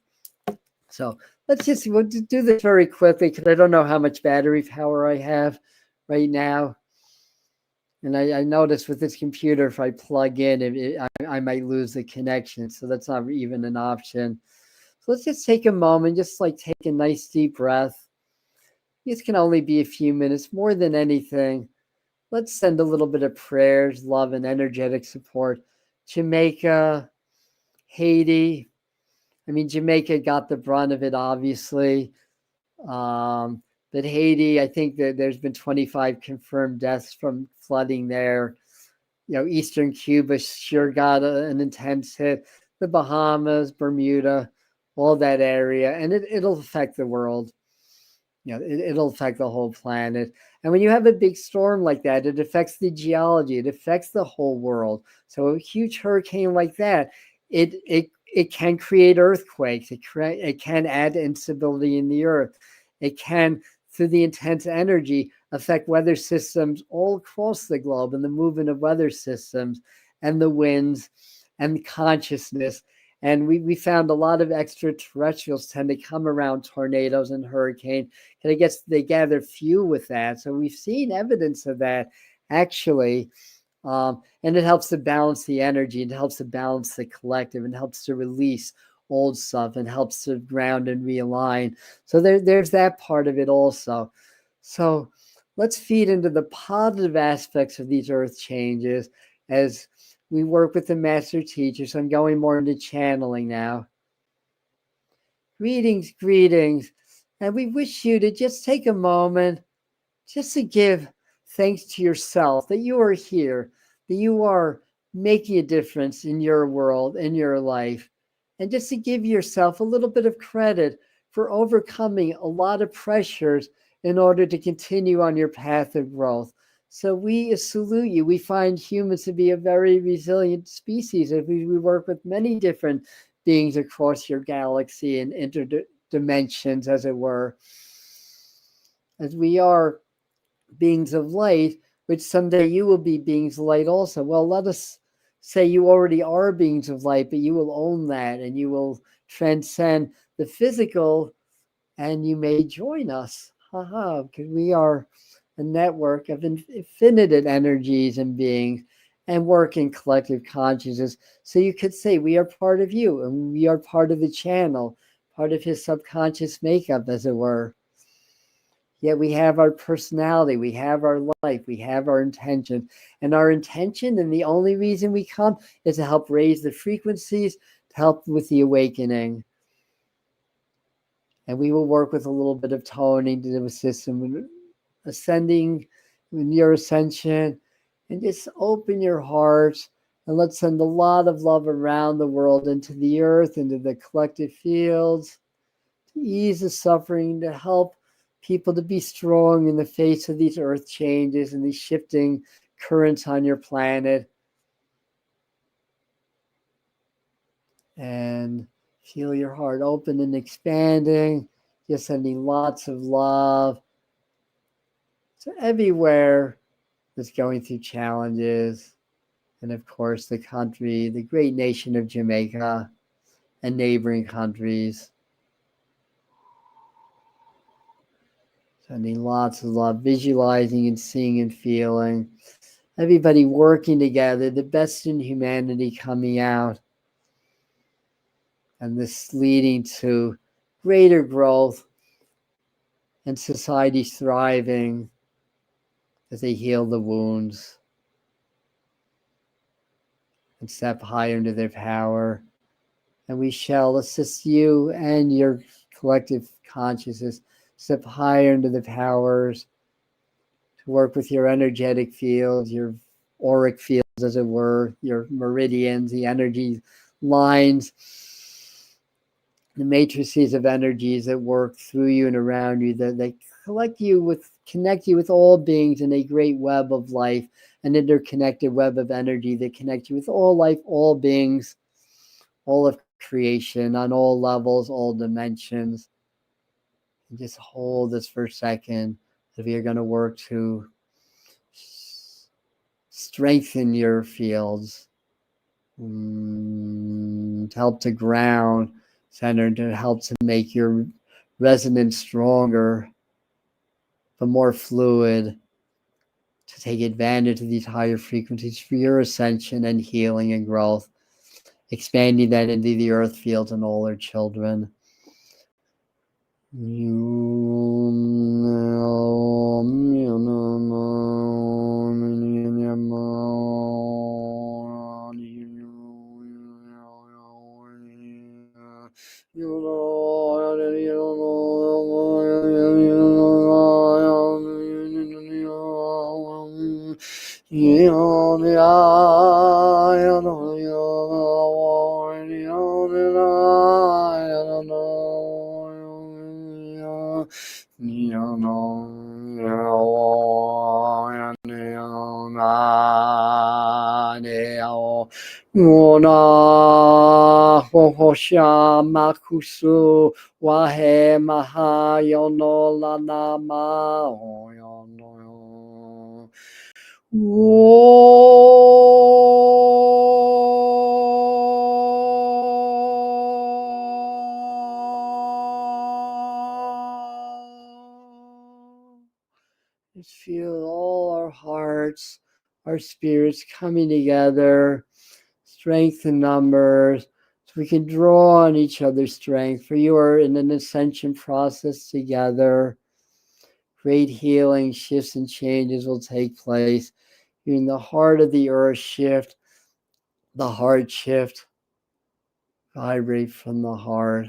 So we'll do this very quickly because I don't know how much battery power I have right now. And I noticed with this computer, if I plug in, I might lose the connection. So that's not even an option. So let's just take a moment, just like take a nice deep breath. This can only be a few minutes, more than anything. Let's send a little bit of prayers, love, and energetic support. Jamaica, Haiti. I mean, Jamaica got the brunt of it, obviously. But Haiti, I think that there's been 25 confirmed deaths from flooding there. You know, Eastern Cuba sure got an intense hit. The Bahamas, Bermuda, all that area, and it'll affect the world. You know, it'll affect the whole planet. And when you have a big storm like that, it affects the geology. It affects the whole world. So a huge hurricane like that, it can create earthquakes. It can add instability in the earth. It can, through the intense energy, affect weather systems all across the globe and the movement of weather systems and the winds and consciousness. And we found a lot of extraterrestrials tend to come around tornadoes and hurricanes. And I guess they gather fuel with that. So we've seen evidence of that actually. And it helps to balance the energy. It helps to balance the collective and helps to release old stuff and helps to ground and realign. So there's that part of it also. So let's feed into the positive aspects of these earth changes as we work with the master teacher. So I'm going more into channeling now. Greetings, greetings. And we wish you to just take a moment just to give thanks to yourself that you are here, that you are making a difference in your world, in your life, and just to give yourself a little bit of credit for overcoming a lot of pressures in order to continue on your path of growth. So we salute you. We find humans to be a very resilient species. We work with many different beings across your galaxy and interdimensions, as it were, as we are beings of light, which someday you will be beings of light also. Well, let us say you already are beings of light, but you will own that and you will transcend the physical, and you may join us. Because we are a network of infinite energies and beings and work in collective consciousness. So you could say we are part of you and we are part of the channel, part of his subconscious makeup, as it were. Yet we have our personality, we have our life, we have our intention. And our intention, and the only reason we come, is to help raise the frequencies, to help with the awakening. And we will work with a little bit of toning to assist in ascending in your ascension. And just open your heart and let's send a lot of love around the world, into the earth, into the collective fields, to ease the suffering, to help people to be strong in the face of these earth changes and these shifting currents on your planet. And feel your heart open and expanding, just sending lots of love to everywhere that's going through challenges. And of course, the country, the great nation of Jamaica and neighboring countries. Sending lots of love, visualizing and seeing and feeling. Everybody working together, the best in humanity coming out. And this leading to greater growth and society thriving as they heal the wounds and step higher into their power. And we shall assist you and your collective consciousness step higher into the powers, to work with your energetic fields, your auric fields, as it were, your meridians, the energy lines, the matrices of energies that work through you and around you, that they connect you with all beings in a great web of life, an interconnected web of energy that connects you with all life, all beings, all of creation on all levels, all dimensions. And just hold this for a second. If you're going to work to strengthen your fields, to help to ground center, to help to make your resonance stronger, but more fluid, to take advantage of these higher frequencies for your ascension and healing and growth, expanding that into the earth fields and all our children. Makusu wahe maha yono lanama yono. Just feel all our hearts, our spirits coming together, strength in numbers, so we can draw on each other's strength. For you are in an ascension process together. Great healing shifts and changes will take place. You're in the heart of the earth shift, the heart shift. Vibrate from the heart.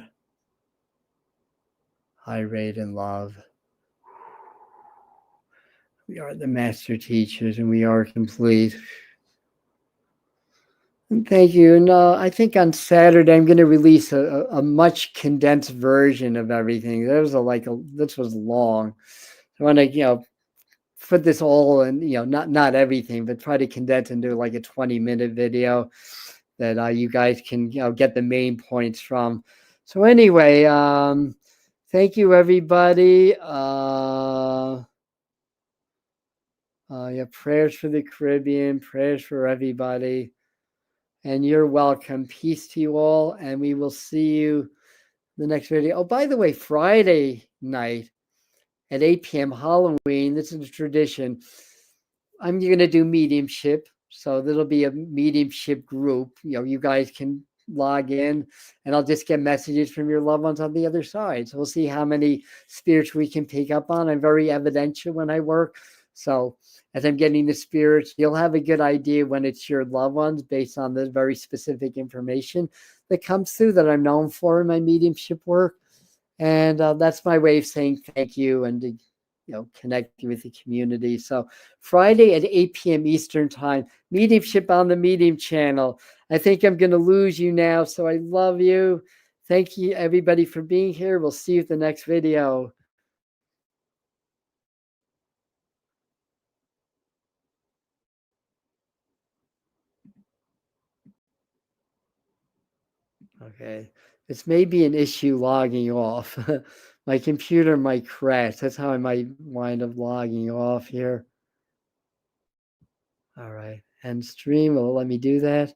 Vibrate in love. We are the master teachers and we are complete. And thank you. And I think on Saturday I'm going to release a much condensed version of everything. This was long. I want to put this all in, not everything, but try to condense into like a 20-minute video that you guys can get the main points from. So anyway, thank you everybody. Prayers for the Caribbean, prayers for everybody. And you're welcome. Peace to you all. And we will see you the next video. Oh, by the way, Friday night at 8 p.m. Halloween, this is a tradition. I'm going to do mediumship. So there'll be a mediumship group. You guys can log in and I'll just get messages from your loved ones on the other side. So we'll see how many spirits we can pick up on. I'm very evidential when I work. So as I'm getting the spirits, you'll have a good idea when it's your loved ones based on the very specific information that comes through that I'm known for in my mediumship work. And that's my way of saying thank you and to connecting with the community. So Friday at 8 p.m. Eastern time, mediumship on the Medium channel. I think I'm going to lose you now. So I love you. Thank you, everybody, for being here. We'll see you at the next video. Okay. This may be an issue logging off. My computer might crash. That's how I might wind up logging off here. All right. End stream. Will it let me do that?